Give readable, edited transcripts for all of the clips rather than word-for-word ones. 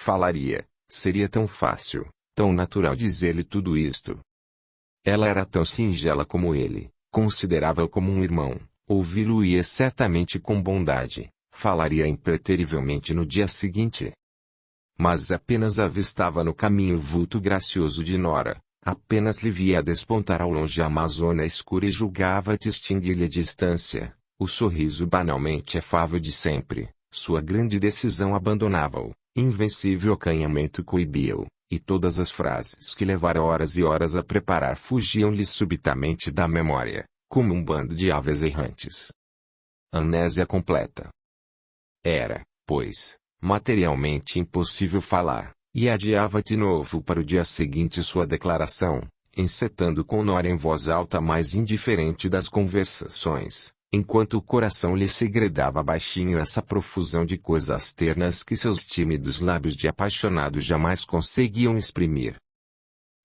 falaria, seria tão fácil, tão natural dizer-lhe tudo isto. Ela era tão singela como ele, considerava-o como um irmão, ouvi-lo-ia certamente com bondade, falaria impreterivelmente no dia seguinte. Mas apenas avistava no caminho o vulto gracioso de Nora, apenas lhe via despontar ao longe a Amazônia escura e julgava distinguir-lhe a distância, o sorriso banalmente afável de sempre, sua grande decisão abandonava-o, invencível acanhamento coibia-o, e todas as frases que levara horas e horas a preparar fugiam-lhe subitamente da memória, como um bando de aves errantes. Amnésia completa. Era, pois, materialmente impossível falar, e adiava de novo para o dia seguinte sua declaração, encetando com Nora em voz alta a mais indiferente das conversações, enquanto o coração lhe segredava baixinho essa profusão de coisas ternas que seus tímidos lábios de apaixonado jamais conseguiam exprimir.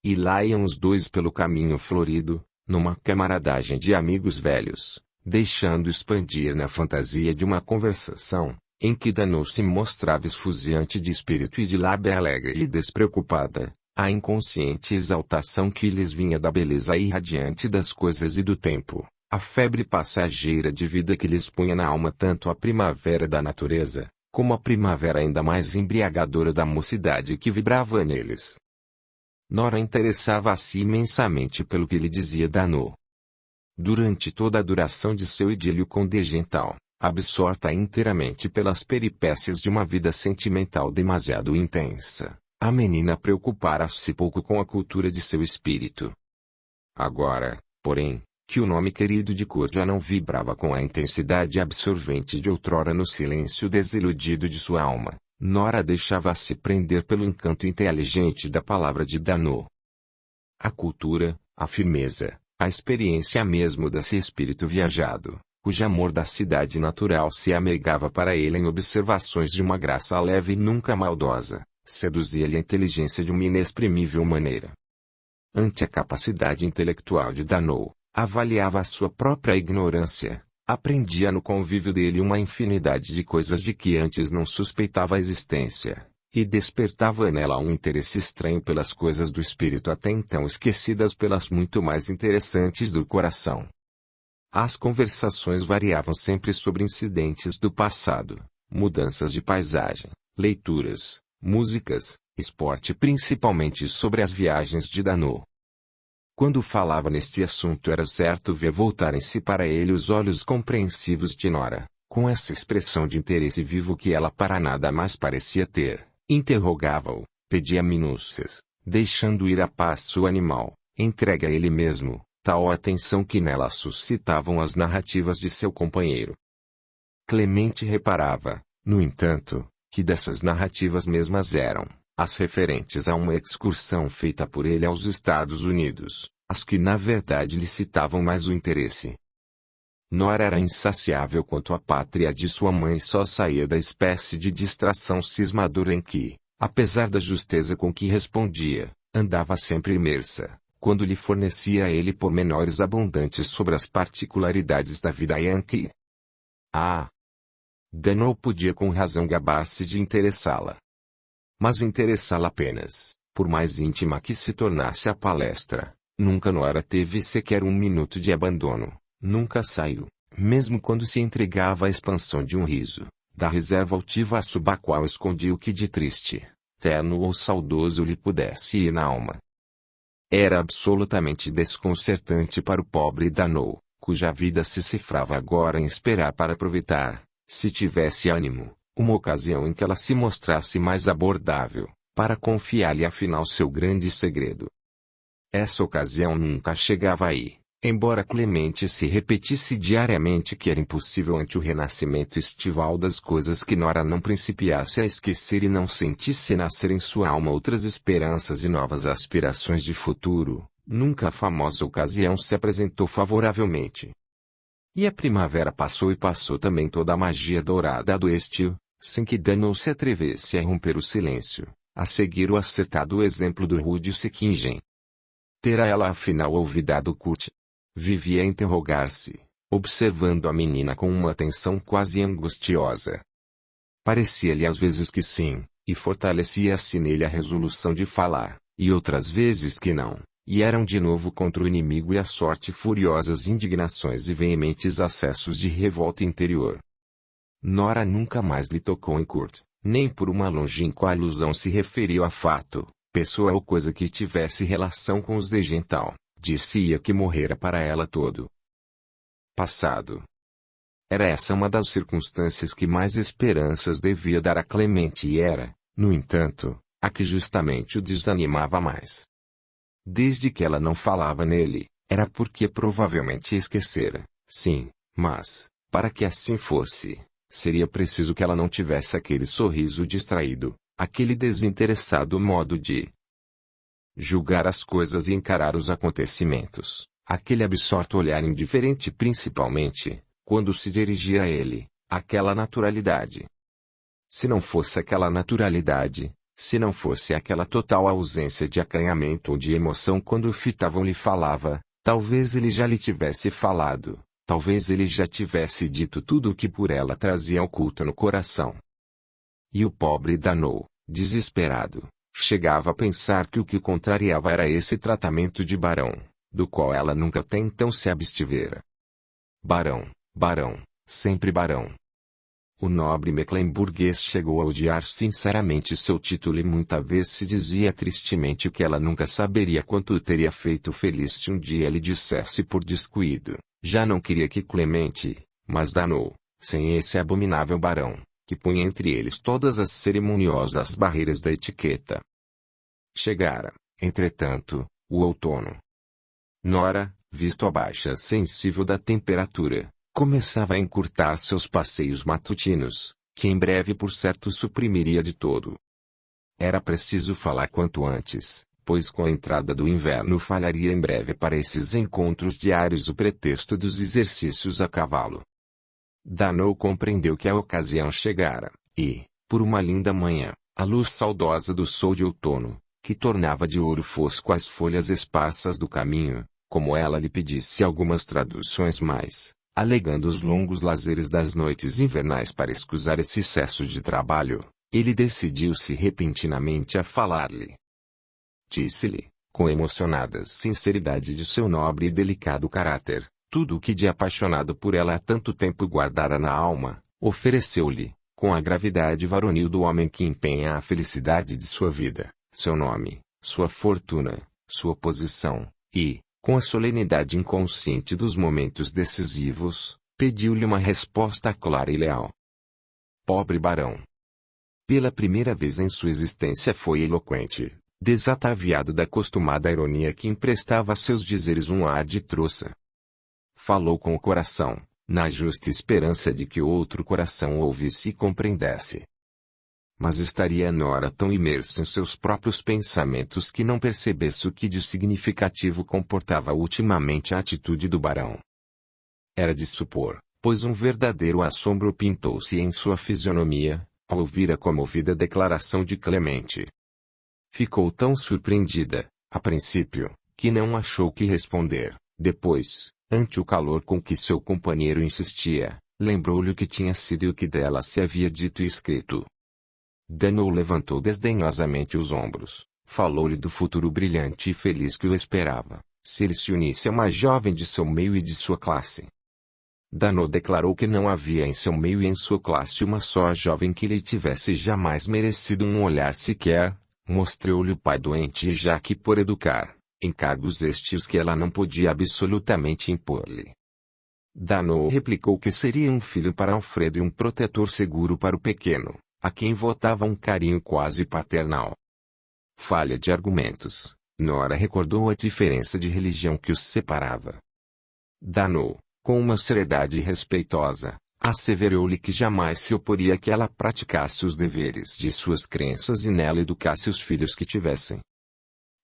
E lá iam os dois pelo caminho florido, numa camaradagem de amigos velhos, deixando expandir na fantasia de uma conversação, em que Danault se mostrava esfuziante de espírito e de lábia alegre e despreocupada, a inconsciente exaltação que lhes vinha da beleza irradiante das coisas e do tempo, a febre passageira de vida que lhes punha na alma tanto a primavera da natureza, como a primavera ainda mais embriagadora da mocidade que vibrava neles. Nora interessava-se imensamente pelo que lhe dizia Danault. Durante toda a duração de seu idílio com de Gental, absorta inteiramente pelas peripécias de uma vida sentimental demasiado intensa, a menina preocupara-se pouco com a cultura de seu espírito. Agora, porém, que o nome querido de Kurt já não vibrava com a intensidade absorvente de outrora no silêncio desiludido de sua alma, Nora deixava-se prender pelo encanto inteligente da palavra de Danault. A cultura, a firmeza, a experiência mesmo desse espírito viajado, cujo amor da cidade natural se amegava para ele em observações de uma graça leve e nunca maldosa, seduzia-lhe a inteligência de uma inexprimível maneira. Ante a capacidade intelectual de Danault, avaliava a sua própria ignorância, aprendia no convívio dele uma infinidade de coisas de que antes não suspeitava a existência, e despertava nela um interesse estranho pelas coisas do espírito até então esquecidas pelas muito mais interessantes do coração. As conversações variavam sempre sobre incidentes do passado, mudanças de paisagem, leituras, músicas, esporte, principalmente sobre as viagens de Danault. Quando falava neste assunto era certo ver voltarem-se para ele os olhos compreensivos de Nora, com essa expressão de interesse vivo que ela para nada mais parecia ter, interrogava-o, pedia minúcias, deixando ir a passo o animal, entregue a ele mesmo, tal atenção que nela suscitavam as narrativas de seu companheiro. Clemente reparava, no entanto, que dessas narrativas mesmas eram as referentes a uma excursão feita por ele aos Estados Unidos, as que na verdade lhe citavam mais o interesse. Nora era insaciável quanto à pátria de sua mãe e só saía da espécie de distração cismadora em que, apesar da justeza com que respondia, andava sempre imersa, quando lhe fornecia a ele pormenores abundantes sobre as particularidades da vida yankee. Danault podia com razão gabar-se de interessá-la. Mas interessá-la apenas, por mais íntima que se tornasse a palestra, nunca Nora teve sequer um minuto de abandono, nunca saiu, mesmo quando se entregava à expansão de um riso, da reserva altiva sob a qual escondia o que de triste, terno ou saudoso lhe pudesse ir na alma. Era absolutamente desconcertante para o pobre Danault, cuja vida se cifrava agora em esperar para aproveitar, se tivesse ânimo, uma ocasião em que ela se mostrasse mais abordável, para confiar-lhe afinal seu grande segredo. Essa ocasião nunca chegava aí, embora Clemente se repetisse diariamente que era impossível ante o renascimento estival das coisas que Nora não principiasse a esquecer e não sentisse nascer em sua alma outras esperanças e novas aspirações de futuro, nunca a famosa ocasião se apresentou favoravelmente. E a primavera passou e passou também toda a magia dourada do estio, sem que Danault se atrevesse a romper o silêncio, a seguir o acertado exemplo do rude Sickingen. Terá ela afinal olvidado Kurt? Vivia a interrogar-se, observando a menina com uma atenção quase angustiosa. Parecia-lhe às vezes que sim, e fortalecia-se nele a resolução de falar, e outras vezes que não, e eram de novo contra o inimigo e a sorte furiosas indignações e veementes acessos de revolta interior. Nora nunca mais lhe tocou em Kurt, nem por uma longínqua alusão se referiu a fato, pessoa ou coisa que tivesse relação com os de Gental. Dir-se-ia que morrera para ela todo passado. Era essa uma das circunstâncias que mais esperanças devia dar a Clemente e era, no entanto, a que justamente o desanimava mais. Desde que ela não falava nele, era porque provavelmente esquecera, sim, mas, para que assim fosse, seria preciso que ela não tivesse aquele sorriso distraído, aquele desinteressado modo de julgar as coisas e encarar os acontecimentos, aquele absorto olhar indiferente principalmente, quando se dirigia a ele, aquela naturalidade. Se não fosse aquela naturalidade, se não fosse aquela total ausência de acanhamento ou de emoção quando o fitavam lhe falava, talvez ele já lhe tivesse falado, talvez ele já tivesse dito tudo o que por ela trazia oculto no coração. E o pobre Danou, desesperado, chegava a pensar que o que contrariava era esse tratamento de barão, do qual ela nunca até então se abstivera. Barão, barão, sempre barão. O nobre mecklenburguês chegou a odiar sinceramente seu título e muita vez se dizia tristemente que ela nunca saberia quanto o teria feito feliz se um dia lhe dissesse por descuido, já não queria que Clemente, mas Danou, sem esse abominável barão, que punha entre eles todas as cerimoniosas barreiras da etiqueta. Chegara, entretanto, o outono. Nora, visto a baixa sensível da temperatura, começava a encurtar seus passeios matutinos, que em breve por certo suprimiria de todo. Era preciso falar quanto antes, pois com a entrada do inverno falharia em breve para esses encontros diários o pretexto dos exercícios a cavalo. Danou compreendeu que a ocasião chegara, e, por uma linda manhã, a luz saudosa do sol de outono, que tornava de ouro fosco as folhas esparsas do caminho, como ela lhe pedisse algumas traduções mais, alegando os longos lazeres das noites invernais para escusar esse excesso de trabalho, ele decidiu-se repentinamente a falar-lhe. Disse-lhe, com emocionada sinceridade de seu nobre e delicado caráter, tudo o que de apaixonado por ela há tanto tempo guardara na alma, ofereceu-lhe, com a gravidade varonil do homem que empenha a felicidade de sua vida, seu nome, sua fortuna, sua posição, e, com a solenidade inconsciente dos momentos decisivos, pediu-lhe uma resposta clara e leal. Pobre barão! Pela primeira vez em sua existência foi eloquente, desataviado da costumada ironia que emprestava a seus dizeres um ar de troça. Falou com o coração, na justa esperança de que outro coração ouvisse e compreendesse. Mas estaria Nora tão imersa em seus próprios pensamentos que não percebesse o que de significativo comportava ultimamente a atitude do barão. Era de supor, pois um verdadeiro assombro pintou-se em sua fisionomia, ao ouvir a comovida declaração de Clemente. Ficou tão surpreendida, a princípio, que não achou que responder. Depois, ante o calor com que seu companheiro insistia, lembrou-lhe o que tinha sido e o que dela se havia dito e escrito. Danou levantou desdenhosamente os ombros, falou-lhe do futuro brilhante e feliz que o esperava, se ele se unisse a uma jovem de seu meio e de sua classe. Danou declarou que não havia em seu meio e em sua classe uma só jovem que lhe tivesse jamais merecido um olhar sequer, mostrou-lhe o pai doente e já que por educar, encargos estes que ela não podia absolutamente impor-lhe. Danou replicou que seria um filho para Alfredo e um protetor seguro para o pequeno, a quem votava um carinho quase paternal. Falha de argumentos, Nora recordou a diferença de religião que os separava. Danou, com uma seriedade respeitosa, asseverou-lhe que jamais se oporia a que ela praticasse os deveres de suas crenças e nela educasse os filhos que tivessem.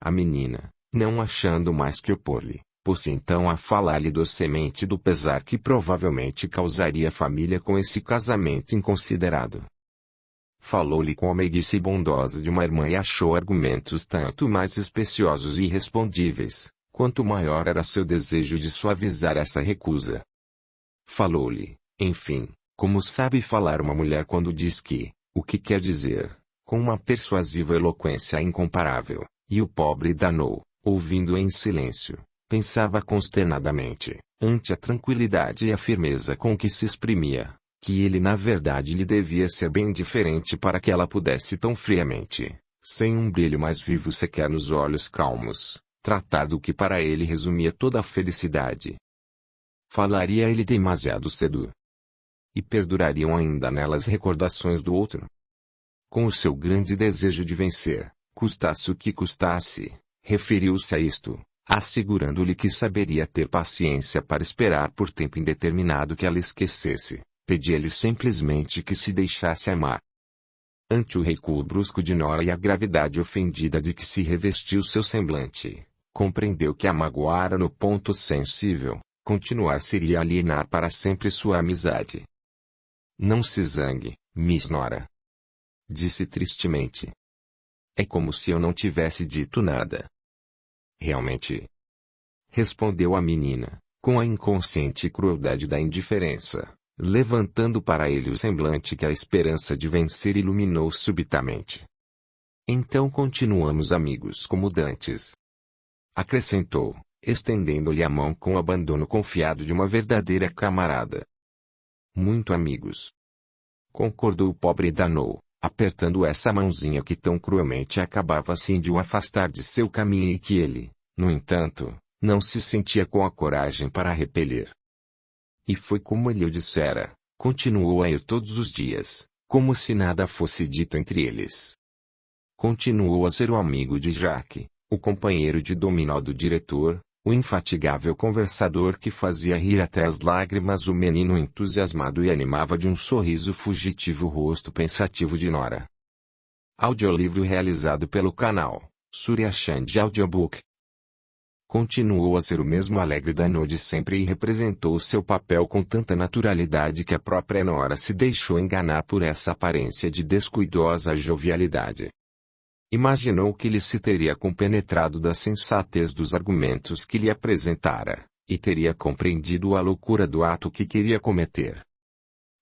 A menina, não achando mais que opor-lhe, pôs-se então a falar-lhe docemente do pesar que provavelmente causaria a família com esse casamento inconsiderado. Falou-lhe com a meiguice bondosa de uma irmã e achou argumentos tanto mais especiosos e irrespondíveis, quanto maior era seu desejo de suavizar essa recusa. Falou-lhe, enfim, como sabe falar uma mulher quando diz que, o que quer dizer, com uma persuasiva eloquência incomparável, e o pobre Danault, ouvindo em silêncio, pensava consternadamente, ante a tranquilidade e a firmeza com que se exprimia, que ele na verdade lhe devia ser bem diferente para que ela pudesse tão friamente, sem um brilho mais vivo sequer nos olhos calmos, tratar do que para ele resumia toda a felicidade. Falaria ele demasiado cedo? E perdurariam ainda nelas recordações do outro? Com o seu grande desejo de vencer, custasse o que custasse, referiu-se a isto, assegurando-lhe que saberia ter paciência para esperar por tempo indeterminado que ela esquecesse, pedia-lhe simplesmente que se deixasse amar. Ante o recuo brusco de Nora e a gravidade ofendida de que se revestiu seu semblante, compreendeu que a magoara no ponto sensível, continuar seria alienar para sempre sua amizade. Não se zangue, Miss Nora, disse tristemente. É como se eu não tivesse dito nada. Realmente? Respondeu a menina, com a inconsciente crueldade da indiferença, levantando para ele o semblante que a esperança de vencer iluminou subitamente. Então continuamos amigos como dantes. Acrescentou, estendendo-lhe a mão com o abandono confiado de uma verdadeira camarada. Muito amigos. Concordou o pobre Danault, apertando essa mãozinha que tão cruelmente acabava assim de o afastar de seu caminho e que ele, no entanto, não se sentia com a coragem para repelir. E foi como ele o dissera, continuou a ir todos os dias, como se nada fosse dito entre eles. Continuou a ser o amigo de Jacques, o companheiro de dominó do diretor, o infatigável conversador que fazia rir até as lágrimas o menino entusiasmado e animava de um sorriso fugitivo o rosto pensativo de Nora. Audiolivro realizado pelo canal Surya Chand Audiobook. Continuou a ser o mesmo alegre Danault de sempre e representou seu papel com tanta naturalidade que a própria Nora se deixou enganar por essa aparência de descuidosa jovialidade. Imaginou que lhe se teria compenetrado da sensatez dos argumentos que lhe apresentara, e teria compreendido a loucura do ato que queria cometer.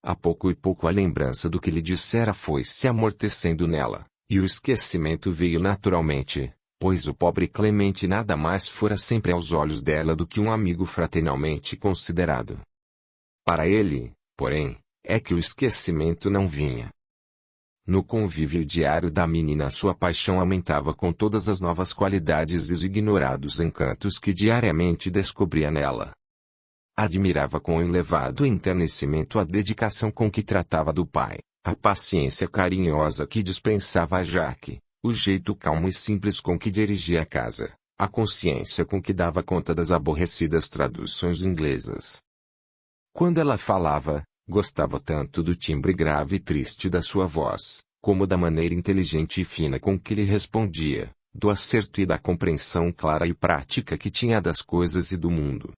A pouco e pouco a lembrança do que lhe dissera foi se amortecendo nela, e o esquecimento veio naturalmente, pois o pobre Clemente nada mais fora sempre aos olhos dela do que um amigo fraternalmente considerado. Para ele, porém, é que o esquecimento não vinha. No convívio diário da menina sua paixão aumentava com todas as novas qualidades e os ignorados encantos que diariamente descobria nela. Admirava com elevado enternecimento a dedicação com que tratava do pai, a paciência carinhosa que dispensava a Jacques, o jeito calmo e simples com que dirigia a casa, a consciência com que dava conta das aborrecidas traduções inglesas. Quando ela falava, gostava tanto do timbre grave e triste da sua voz, como da maneira inteligente e fina com que lhe respondia, do acerto e da compreensão clara e prática que tinha das coisas e do mundo.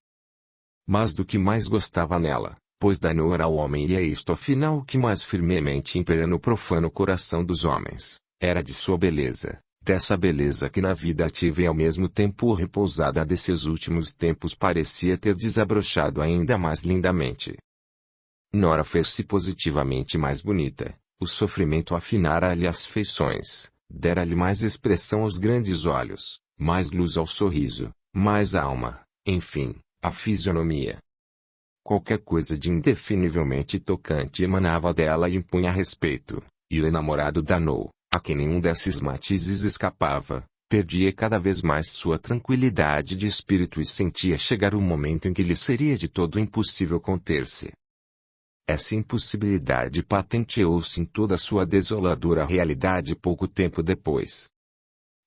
Mas do que mais gostava nela, pois Danault era o homem e é isto afinal o que mais firmemente impera no profano coração dos homens, era de sua beleza, dessa beleza que na vida ativa e ao mesmo tempo repousada desses últimos tempos parecia ter desabrochado ainda mais lindamente. Nora fez-se positivamente mais bonita, o sofrimento afinara-lhe as feições, dera-lhe mais expressão aos grandes olhos, mais luz ao sorriso, mais alma, enfim, à fisionomia. Qualquer coisa de indefinivelmente tocante emanava dela e impunha respeito, e o enamorado Danault, a quem nenhum desses matizes escapava, perdia cada vez mais sua tranquilidade de espírito e sentia chegar o momento em que lhe seria de todo impossível conter-se. Essa impossibilidade patenteou-se em toda a sua desoladora realidade pouco tempo depois.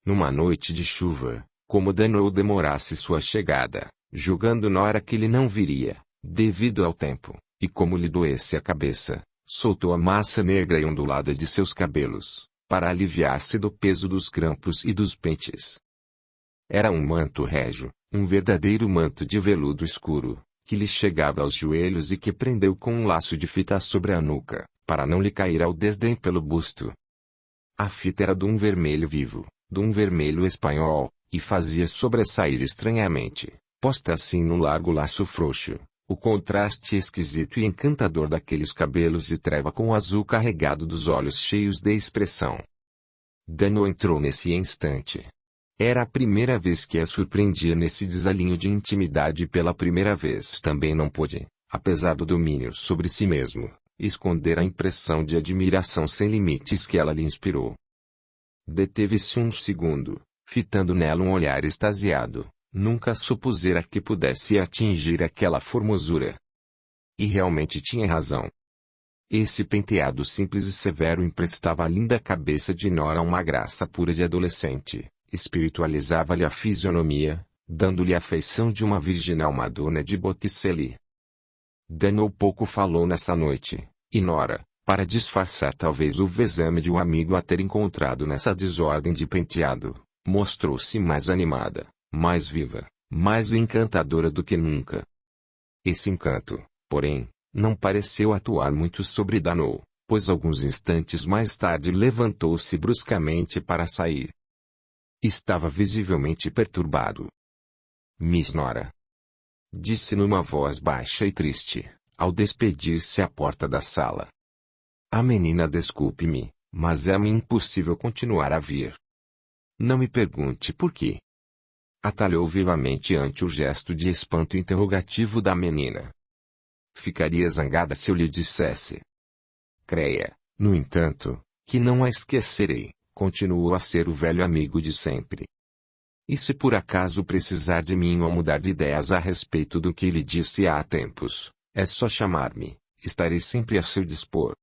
Numa noite de chuva, como Danault demorasse sua chegada, julgando Nora que ele não viria, devido ao tempo, e como lhe doesse a cabeça, soltou a massa negra e ondulada de seus cabelos, para aliviar-se do peso dos grampos e dos pentes. Era um manto régio, um verdadeiro manto de veludo escuro, que lhe chegava aos joelhos e que prendeu com um laço de fita sobre a nuca, para não lhe cair ao desdém pelo busto. A fita era de um vermelho vivo, de um vermelho espanhol, e fazia sobressair estranhamente, posta assim no largo laço frouxo, o contraste esquisito e encantador daqueles cabelos de treva com o azul carregado dos olhos cheios de expressão. Dano entrou nesse instante. Era a primeira vez que a surpreendia nesse desalinho de intimidade e pela primeira vez também não pôde, apesar do domínio sobre si mesmo, esconder a impressão de admiração sem limites que ela lhe inspirou. Deteve-se um segundo, fitando nela um olhar extasiado, nunca supusera que pudesse atingir aquela formosura. E realmente tinha razão. Esse penteado simples e severo emprestava à linda cabeça de Nora uma graça pura de adolescente, espiritualizava-lhe a fisionomia, dando-lhe a feição de uma virginal Madonna de Botticelli. Dano pouco falou nessa noite, e Nora, para disfarçar talvez o vexame de o amigo a ter encontrado nessa desordem de penteado, mostrou-se mais animada, mais viva, mais encantadora do que nunca. Esse encanto, porém, não pareceu atuar muito sobre Dano, pois alguns instantes mais tarde levantou-se bruscamente para sair. Estava visivelmente perturbado. Miss Nora, disse numa voz baixa e triste, ao despedir-se à porta da sala. A menina desculpe-me, mas é-me impossível continuar a vir. Não me pergunte por quê. Atalhou vivamente ante o gesto de espanto interrogativo da menina. Ficaria zangada se eu lhe dissesse. Creia, no entanto, que não a esquecerei, continuou a ser o velho amigo de sempre. E se por acaso precisar de mim ou mudar de ideias a respeito do que lhe disse há tempos, é só chamar-me, estarei sempre a seu dispor.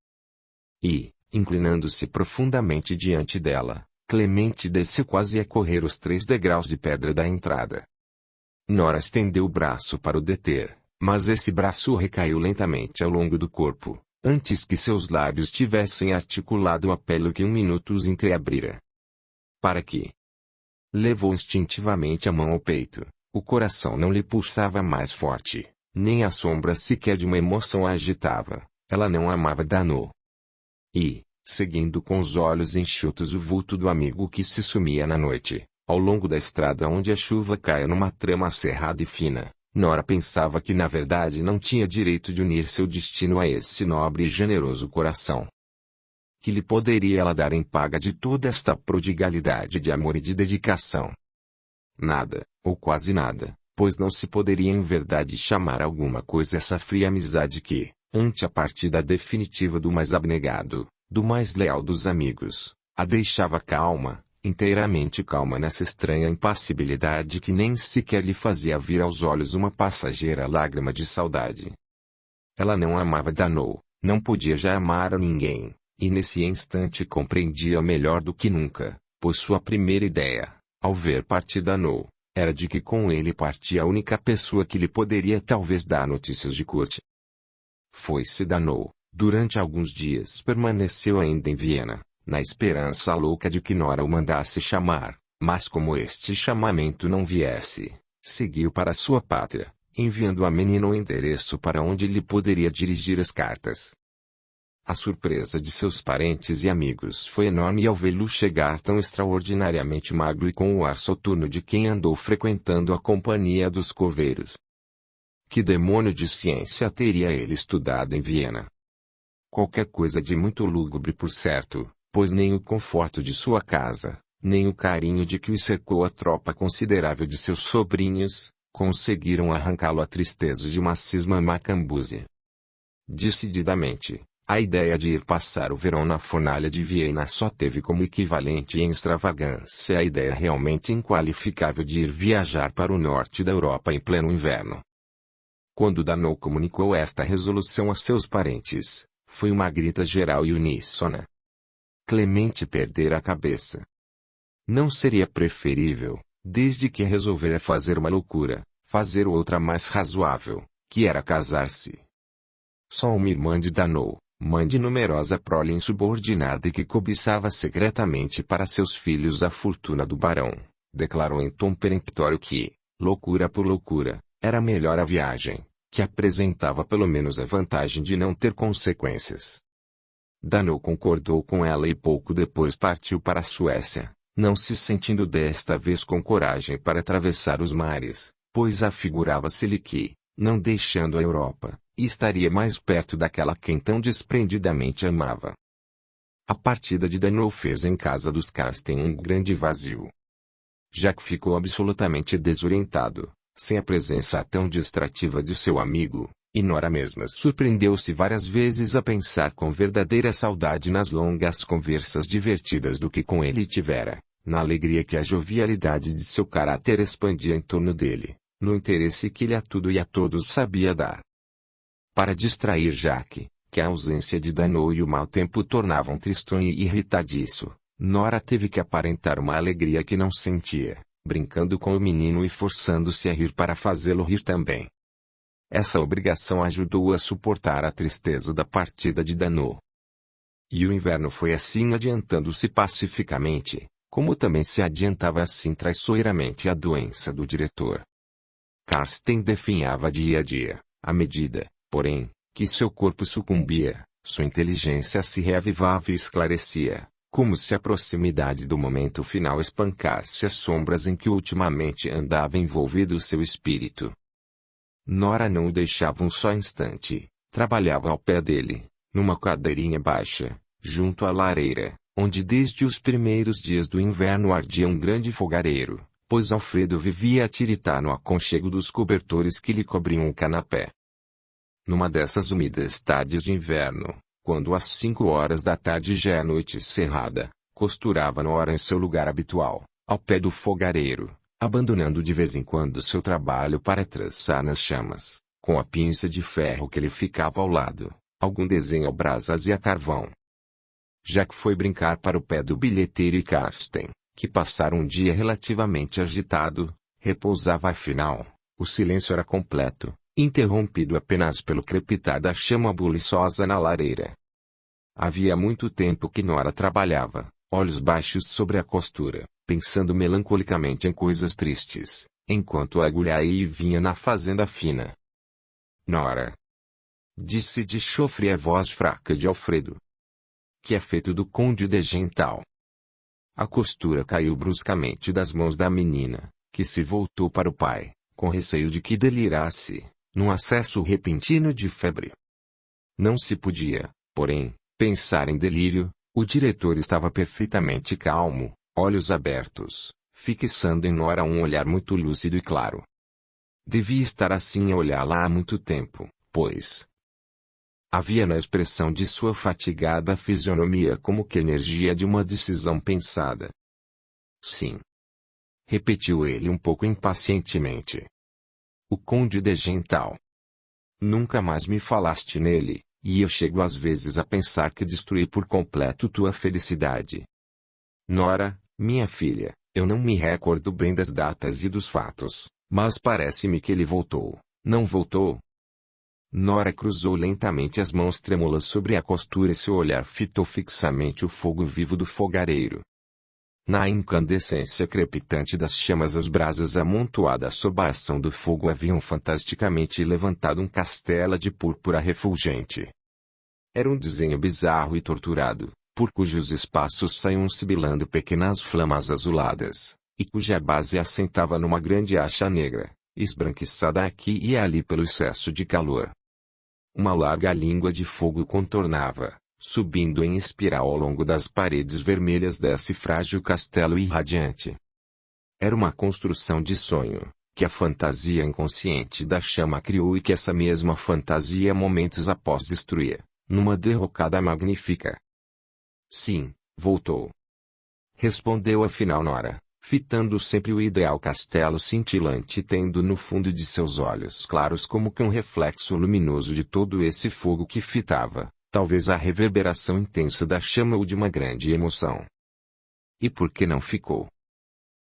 E, inclinando-se profundamente diante dela, Clemente desceu quase a correr os 3 degraus de pedra da entrada. Nora estendeu o braço para o deter, mas esse braço recaiu lentamente ao longo do corpo, antes que seus lábios tivessem articulado o apelo que um minuto os entreabrira. Para quê? Levou instintivamente a mão ao peito, o coração não lhe pulsava mais forte, nem a sombra sequer de uma emoção a agitava, ela não amava Dano. E, seguindo com os olhos enxutos o vulto do amigo que se sumia na noite, ao longo da estrada onde a chuva caia numa trama cerrada e fina, Nora pensava que na verdade não tinha direito de unir seu destino a esse nobre e generoso coração. Que lhe poderia ela dar em paga de toda esta prodigalidade de amor e de dedicação? Nada, ou quase nada, pois não se poderia em verdade chamar alguma coisa essa fria amizade que, ante a partida definitiva do mais abnegado, do mais leal dos amigos, a deixava calma, inteiramente calma nessa estranha impassibilidade que nem sequer lhe fazia vir aos olhos uma passageira lágrima de saudade. Ela não amava Dano, não podia já amar a ninguém, e nesse instante compreendia melhor do que nunca, pois sua primeira ideia, ao ver partir Dano, era de que com ele partia a única pessoa que lhe poderia talvez dar notícias de Kurt. Foi-se Dano, durante alguns dias permaneceu ainda em Viena, na esperança louca de que Nora o mandasse chamar, mas como este chamamento não viesse, seguiu para sua pátria, enviando a menina o endereço para onde lhe poderia dirigir as cartas. A surpresa de seus parentes e amigos foi enorme ao vê-lo chegar tão extraordinariamente magro e com o ar soturno de quem andou frequentando a companhia dos coveiros. Que demônio de ciência teria ele estudado em Viena? Qualquer coisa de muito lúgubre por certo, pois nem o conforto de sua casa, nem o carinho de que o cercou a tropa considerável de seus sobrinhos, conseguiram arrancá-lo à tristeza de uma cisma macambúzia. Decididamente, a ideia de ir passar o verão na fornalha de Viena só teve como equivalente em extravagância a ideia realmente inqualificável de ir viajar para o norte da Europa em pleno inverno. Quando Dano comunicou esta resolução a seus parentes, foi uma grita geral e uníssona. Clemente perdera a cabeça. Não seria preferível, desde que resolvera fazer uma loucura, fazer outra mais razoável, que era casar-se? Só uma irmã de Dano, mãe de numerosa prole insubordinada e que cobiçava secretamente para seus filhos a fortuna do barão, declarou em tom peremptório que, loucura por loucura, era melhor a viagem, que apresentava pelo menos a vantagem de não ter consequências. Dano concordou com ela e pouco depois partiu para a Suécia, não se sentindo desta vez com coragem para atravessar os mares, pois afigurava-se-lhe que, não deixando a Europa, estaria mais perto daquela quem tão desprendidamente amava. A partida de Dano fez em casa dos Karsten um grande vazio. Jack ficou absolutamente desorientado, sem a presença tão distrativa de seu amigo, e Nora mesma surpreendeu-se várias vezes a pensar com verdadeira saudade nas longas conversas divertidas do que com ele tivera, na alegria que a jovialidade de seu caráter expandia em torno dele, no interesse que ele a tudo e a todos sabia dar. Para distrair Jack, que a ausência de Dano e o mau tempo tornavam tristonho e irritadiço, Nora teve que aparentar uma alegria que não sentia, brincando com o menino e forçando-se a rir para fazê-lo rir também. Essa obrigação ajudou a suportar a tristeza da partida de Dano. E o inverno foi assim adiantando-se pacificamente, como também se adiantava assim traiçoeiramente a doença do diretor. Karsten definhava dia a dia, à medida, porém, que seu corpo sucumbia, sua inteligência se reavivava e esclarecia, como se a proximidade do momento final espancasse as sombras em que ultimamente andava envolvido seu espírito. Nora não o deixava um só instante, trabalhava ao pé dele, numa cadeirinha baixa, junto à lareira, onde desde os primeiros dias do inverno ardia um grande fogareiro, pois Alfredo vivia a tiritar no aconchego dos cobertores que lhe cobriam o canapé. Numa dessas úmidas tardes de inverno, quando às 5 horas da tarde já é noite cerrada, costurava Nora em seu lugar habitual, ao pé do fogareiro, abandonando de vez em quando seu trabalho para traçar nas chamas, com a pinça de ferro que lhe ficava ao lado, algum desenho a brasas e a carvão. Jack foi brincar para o pé do bilheteiro e Karsten, que passaram um dia relativamente agitado, repousava afinal, o silêncio era completo, interrompido apenas pelo crepitar da chama buliçosa na lareira. Havia muito tempo que Nora trabalhava, olhos baixos sobre a costura, pensando melancolicamente em coisas tristes, enquanto a agulha ia e vinha na fazenda fina. Nora, disse de chofre a voz fraca de Alfredo. Que é feito do conde de Gental? A costura caiu bruscamente das mãos da menina, que se voltou para o pai, com receio de que delirasse, num acesso repentino de febre. Não se podia, porém, pensar em delírio. O diretor estava perfeitamente calmo, olhos abertos, fixando em Nora um olhar muito lúcido e claro. Devia estar assim a olhá-la há muito tempo, pois havia na expressão de sua fatigada fisionomia como que energia de uma decisão pensada. Sim, repetiu ele um pouco impacientemente. O conde de Gental. Nunca mais me falaste nele, e eu chego às vezes a pensar que destruí por completo tua felicidade. Nora, minha filha, eu não me recordo bem das datas e dos fatos, mas parece-me que ele voltou, não voltou? Nora cruzou lentamente as mãos trêmulas sobre a costura e seu olhar fitou fixamente o fogo vivo do fogareiro. Na incandescência crepitante das chamas, as brasas amontoadas sob a ação do fogo haviam fantasticamente levantado um castelo de púrpura refulgente. Era um desenho bizarro e torturado, por cujos espaços saíam sibilando pequenas flamas azuladas, e cuja base assentava numa grande acha negra, esbranquiçada aqui e ali pelo excesso de calor. Uma larga língua de fogo contornava, subindo em espiral ao longo das paredes vermelhas desse frágil castelo irradiante. Era uma construção de sonho, que a fantasia inconsciente da chama criou e que essa mesma fantasia momentos após destruía, numa derrocada magnífica. Sim, voltou. Respondeu afinal Nora, fitando sempre o ideal castelo cintilante, tendo no fundo de seus olhos claros como que um reflexo luminoso de todo esse fogo que fitava, talvez a reverberação intensa da chama ou de uma grande emoção. E por que não ficou?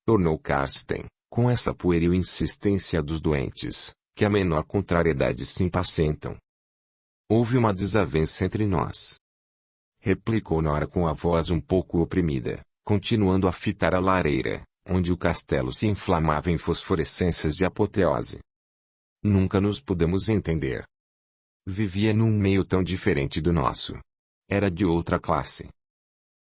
Tornou Karsten, com essa pueril insistência dos doentes, que a menor contrariedade se impacientam. Houve uma desavença entre nós. Replicou Nora com a voz um pouco oprimida, continuando a fitar a lareira, onde o castelo se inflamava em fosforescências de apoteose. Nunca nos pudemos entender. Vivia num meio tão diferente do nosso. Era de outra classe.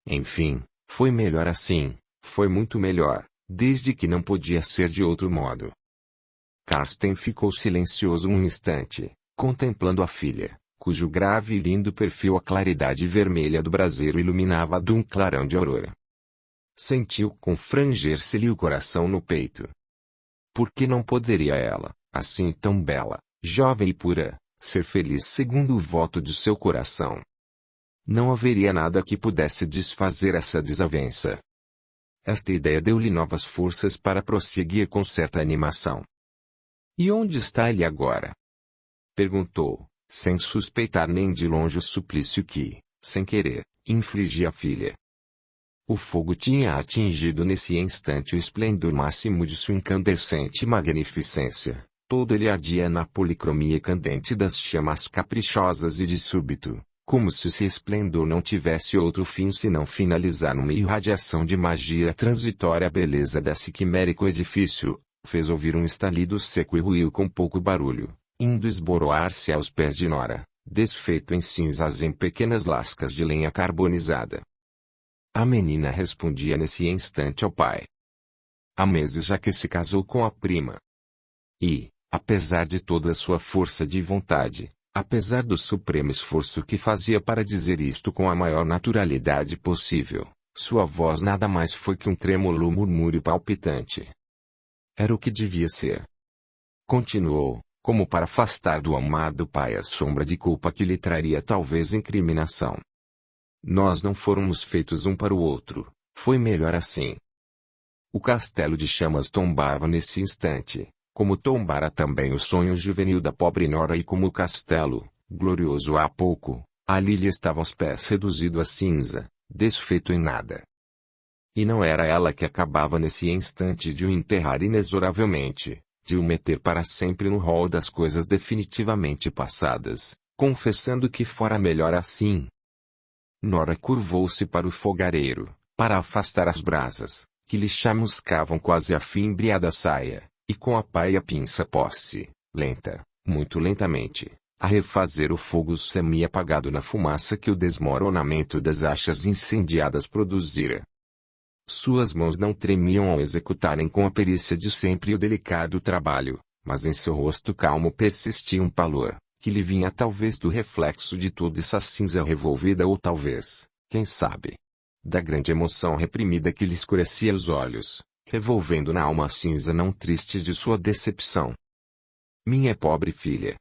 Enfim, foi melhor assim, foi muito melhor, desde que não podia ser de outro modo. Karsten ficou silencioso um instante, contemplando a filha, cujo grave e lindo perfil a claridade vermelha do braseiro iluminava de um clarão de aurora. Sentiu confranger-se-lhe o coração no peito. Por que não poderia ela, assim tão bela, jovem e pura, ser feliz segundo o voto de seu coração? Não haveria nada que pudesse desfazer essa desavença. Esta ideia deu-lhe novas forças para prosseguir com certa animação. E onde está ele agora? Perguntou, sem suspeitar nem de longe o suplício que, sem querer, infligia à filha. O fogo tinha atingido nesse instante o esplendor máximo de sua incandescente magnificência. Todo ele ardia na policromia candente das chamas caprichosas e de súbito, como se esse esplendor não tivesse outro fim senão finalizar numa irradiação de magia transitória. A beleza desse quimérico edifício fez ouvir um estalido seco e ruiu com pouco barulho, indo esboroar-se aos pés de Nora, desfeito em cinzas em pequenas lascas de lenha carbonizada. A menina respondia nesse instante ao pai. Há meses já que se casou com a prima. E, apesar de toda a sua força de vontade, apesar do supremo esforço que fazia para dizer isto com a maior naturalidade possível, sua voz nada mais foi que um trêmulo murmúrio palpitante. Era o que devia ser. Continuou, como para afastar do amado pai a sombra de culpa que lhe traria talvez incriminação. Nós não fôramos feitos um para o outro, foi melhor assim. O castelo de chamas tombava nesse instante, como tombara também o sonho juvenil da pobre Nora, e como o castelo, glorioso há pouco, ali lhe estava aos pés reduzido a cinza, desfeito em nada. E não era ela que acabava nesse instante de o enterrar inexoravelmente, de o meter para sempre no rol das coisas definitivamente passadas, confessando que fora melhor assim. Nora curvou-se para o fogareiro, para afastar as brasas, que lhe chamuscavam quase a fímbria da saia, e com a pá e a pinça pôs-se, lenta, muito lentamente, a refazer o fogo semi-apagado na fumaça que o desmoronamento das achas incendiadas produzira. Suas mãos não tremiam ao executarem com a perícia de sempre o delicado trabalho, mas em seu rosto calmo persistia um pálor, que lhe vinha talvez do reflexo de toda essa cinza revolvida ou talvez, quem sabe, da grande emoção reprimida que lhe escurecia os olhos, revolvendo na alma a cinza não triste de sua decepção. Minha pobre filha!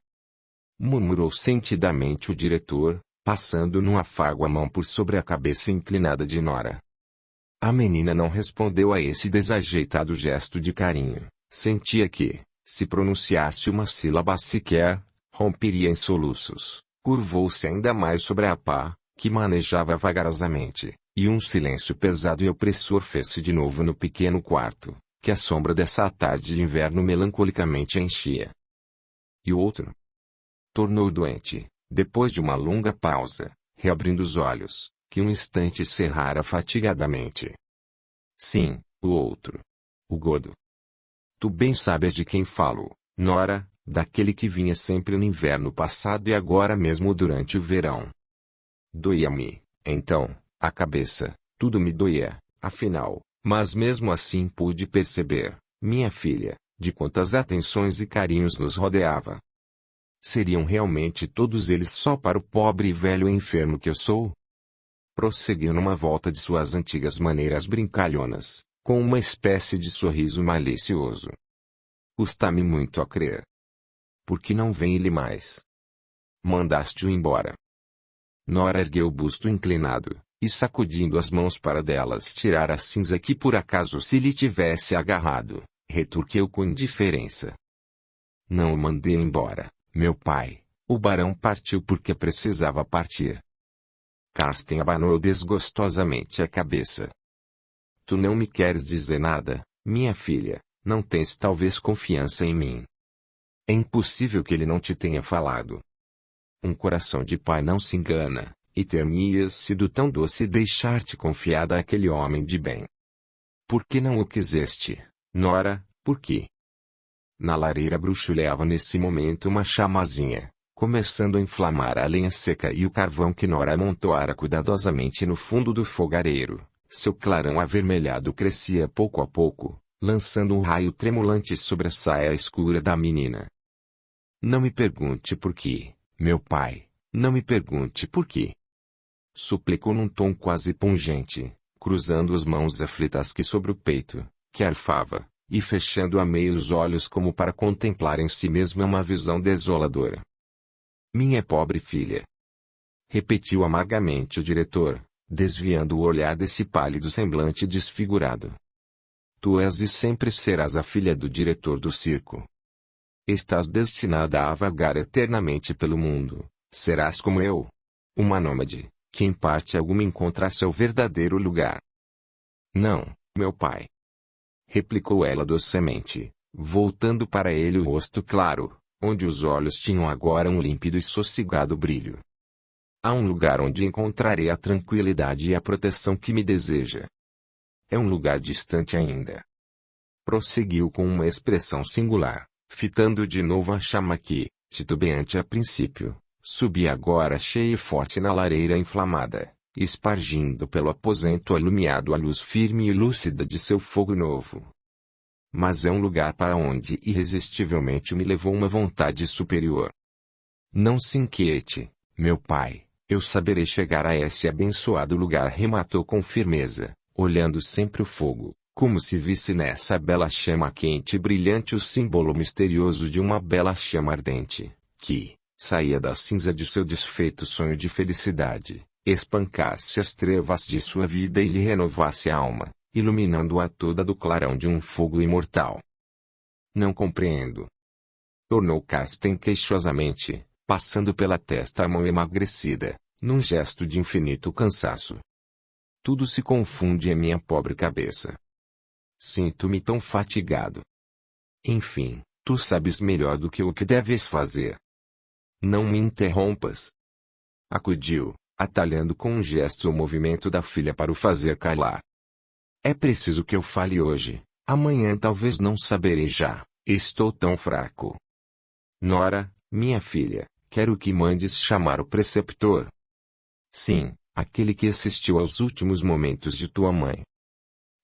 Murmurou sentidamente o diretor, passando num afago a mão por sobre a cabeça inclinada de Nora. A menina não respondeu a esse desajeitado gesto de carinho. Sentia que, se pronunciasse uma sílaba sequer, romperia em soluços. Curvou-se ainda mais sobre a pá, que manejava vagarosamente, e um silêncio pesado e opressor fez-se de novo no pequeno quarto, que a sombra dessa tarde de inverno melancolicamente enchia. E o outro? Tornou doente, depois de uma longa pausa, reabrindo os olhos, que um instante cerrara fatigadamente. Sim, o outro. O gordo. Tu bem sabes de quem falo, Nora, daquele que vinha sempre no inverno passado e agora mesmo durante o verão. Doía-me, então, a cabeça, tudo me doía, afinal, mas mesmo assim pude perceber, minha filha, de quantas atenções e carinhos nos rodeava. Seriam realmente todos eles só para o pobre e velho enfermo que eu sou? Prosseguiu numa volta de suas antigas maneiras brincalhonas, com uma espécie de sorriso malicioso. Custa-me muito a crer. Por que não vem ele mais? Mandaste-o embora. Nora ergueu o busto inclinado, e sacudindo as mãos para delas tirar a cinza que por acaso se lhe tivesse agarrado, retorquiu com indiferença. Não o mandei embora, meu pai, o barão partiu porque precisava partir. Karsten abanou desgostosamente a cabeça. Tu não me queres dizer nada, minha filha, não tens talvez confiança em mim. É impossível que ele não te tenha falado. Um coração de pai não se engana, e ter-me-ias sido tão doce deixar-te confiada àquele homem de bem. Por que não o quiseste, Nora, por quê? Na lareira bruxuleava nesse momento uma chamazinha, começando a inflamar a lenha seca e o carvão que Nora amontoara cuidadosamente no fundo do fogareiro. Seu clarão avermelhado crescia pouco a pouco, lançando um raio tremulante sobre a saia escura da menina. Não me pergunte por quê, meu pai, Não me pergunte por quê. Suplicou num tom quase pungente, cruzando as mãos aflitas que sobre o peito, que arfava, e fechando a meio os olhos como para contemplar em si mesma uma visão desoladora. Minha pobre filha. Repetiu amargamente o diretor, desviando o olhar desse pálido semblante desfigurado. Tu és e sempre serás a filha do diretor do circo. Estás destinada a vagar eternamente pelo mundo, serás como eu. Uma nômade, que em parte alguma encontra seu verdadeiro lugar. Não, meu pai. Replicou ela docemente, voltando para ele o rosto claro, onde os olhos tinham agora um límpido e sossegado brilho. Há um lugar onde encontrarei a tranquilidade e a proteção que me deseja. É um lugar distante ainda. Prosseguiu com uma expressão singular, fitando de novo a chama que, titubeante a princípio, subia agora cheia e forte na lareira inflamada, espargindo pelo aposento alumiado a luz firme e lúcida de seu fogo novo. Mas é um lugar para onde irresistivelmente me levou uma vontade superior. Não se inquiete, meu pai, eu saberei chegar a esse abençoado lugar, rematou com firmeza, olhando sempre o fogo, como se visse nessa bela chama quente e brilhante o símbolo misterioso de uma bela chama ardente, que, saía da cinza de seu desfeito sonho de felicidade, espancasse as trevas de sua vida e lhe renovasse a alma, iluminando-a toda do clarão de um fogo imortal. Não compreendo. Tornou Carsten queixosamente, passando pela testa a mão emagrecida, num gesto de infinito cansaço. Tudo se confunde em minha pobre cabeça. Sinto-me tão fatigado. Enfim, tu sabes melhor do que o que deves fazer. Não me interrompas. Acudiu, atalhando com um gesto o movimento da filha para o fazer calar. É preciso que eu fale hoje, amanhã talvez não saberei já, estou tão fraco. Nora, minha filha, quero que mandes chamar o preceptor. Sim, aquele que assistiu aos últimos momentos de tua mãe.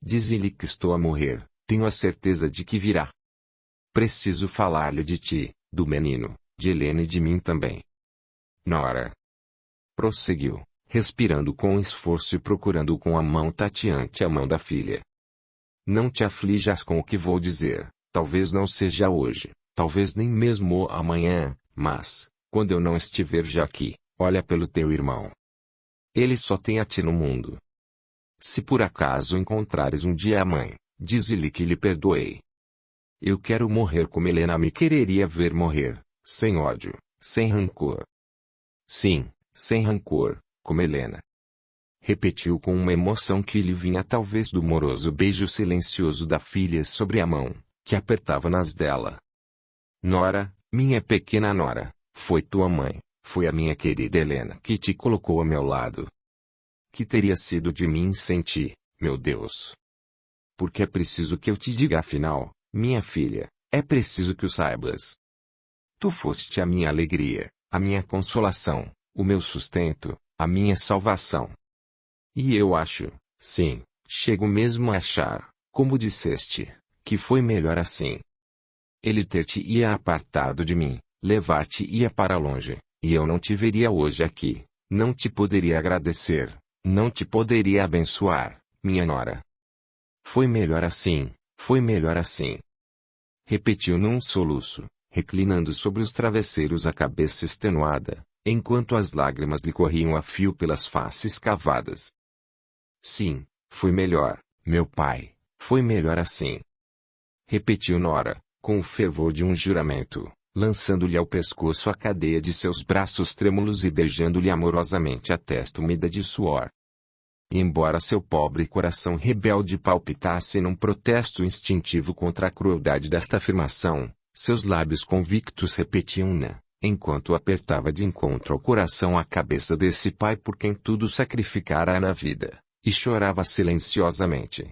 Dize-lhe que estou a morrer, tenho a certeza de que virá. Preciso falar-lhe de ti, do menino, de Helena e de mim também. Nora. Prosseguiu, respirando com esforço e procurando com a mão tateante a mão da filha. Não te aflijas com o que vou dizer, talvez não seja hoje, talvez nem mesmo amanhã, mas, quando eu não estiver já aqui, olha pelo teu irmão. Ele só tem a ti no mundo. Se por acaso encontrares um dia a mãe, dize-lhe que lhe perdoei. Eu quero morrer como Helena me quereria ver morrer, sem ódio, sem rancor. Sim, sem rancor, como Helena. Repetiu com uma emoção que lhe vinha talvez do moroso beijo silencioso da filha sobre a mão, que apertava nas dela. Nora, minha pequena Nora, foi tua mãe, foi a minha querida Helena que te colocou a meu lado. Que teria sido de mim sem ti, meu Deus? Porque é preciso que eu te diga afinal, minha filha, é preciso que o saibas. Tu foste a minha alegria, a minha consolação, o meu sustento, a minha salvação. E eu acho, sim, chego mesmo a achar, como disseste, que foi melhor assim. Ele ter-te-ia apartado de mim, levar-te-ia para longe, e eu não te veria hoje aqui, não te poderia agradecer, não te poderia abençoar, minha nora. Foi melhor assim, foi melhor assim. Repetiu num soluço, reclinando sobre os travesseiros a cabeça extenuada, enquanto as lágrimas lhe corriam a fio pelas faces cavadas. Sim, foi melhor, meu pai, foi melhor assim. Repetiu Nora, com o fervor de um juramento, lançando-lhe ao pescoço a cadeia de seus braços trêmulos e beijando-lhe amorosamente a testa úmida de suor. E embora seu pobre coração rebelde palpitasse num protesto instintivo contra a crueldade desta afirmação, seus lábios convictos repetiam-na, enquanto apertava de encontro ao coração a cabeça desse pai por quem tudo sacrificara na vida, e chorava silenciosamente.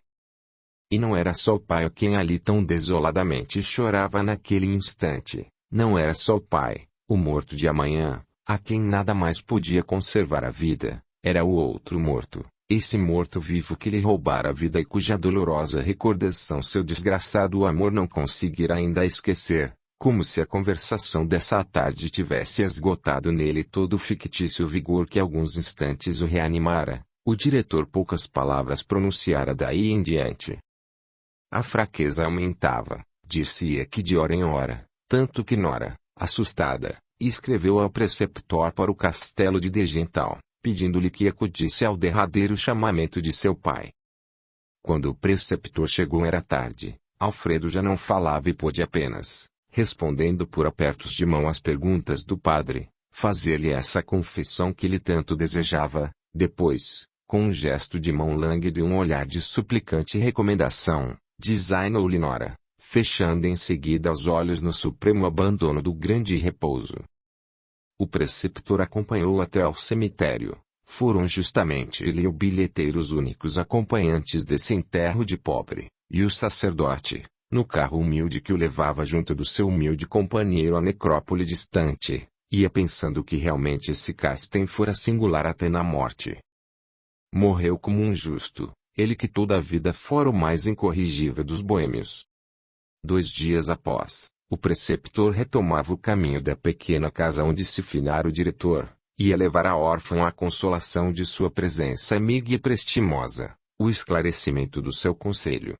E não era só o pai quem ali tão desoladamente chorava naquele instante, não era só o pai, o morto de amanhã, a quem nada mais podia conservar a vida, era o outro morto, esse morto vivo que lhe roubara a vida e cuja dolorosa recordação seu desgraçado amor não conseguira ainda esquecer, Como se a conversação dessa tarde tivesse esgotado nele todo o fictício vigor que alguns instantes o reanimara, o diretor poucas palavras pronunciara daí em diante. A fraqueza aumentava, dir-se-ia que de hora em hora, tanto que Nora, assustada, escreveu ao preceptor para o castelo de Degental, pedindo-lhe que acudisse ao derradeiro chamamento de seu pai. Quando o preceptor chegou era tarde, Alfredo já não falava e pôde apenas, respondendo por apertos de mão às perguntas do padre, fazer-lhe essa confissão que ele tanto desejava. Depois, com um gesto de mão lânguido e um olhar de suplicante recomendação, designou-lhe Nora, fechando em seguida os olhos no supremo abandono do grande repouso. O preceptor acompanhou até ao cemitério. Foram justamente ele e o bilheteiro os únicos acompanhantes desse enterro de pobre, e o sacerdote, no carro humilde que o levava junto do seu humilde companheiro à necrópole distante, ia pensando que realmente esse Carsten fora singular até na morte. Morreu como um justo, ele que toda a vida fora o mais incorrigível dos boêmios. 2 dias após, o preceptor retomava o caminho da pequena casa onde se finara o diretor, ia levar a órfã a consolação de sua presença amiga e prestimosa, o esclarecimento do seu conselho.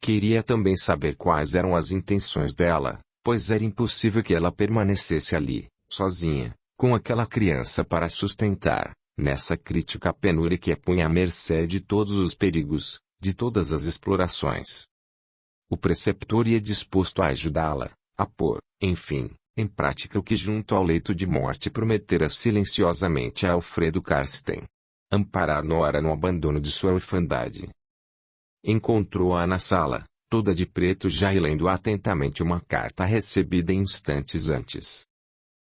Queria também saber quais eram as intenções dela, pois era impossível que ela permanecesse ali, sozinha, com aquela criança para sustentar, nessa crítica penúria que a punha à mercê de todos os perigos, de todas as explorações. O preceptor ia disposto a ajudá-la, a pôr, enfim, em prática o que junto ao leito de morte prometera silenciosamente a Alfredo Carsten. Amparar Nora no abandono de sua orfandade. Encontrou-a na sala, toda de preto já e lendo atentamente uma carta recebida instantes antes.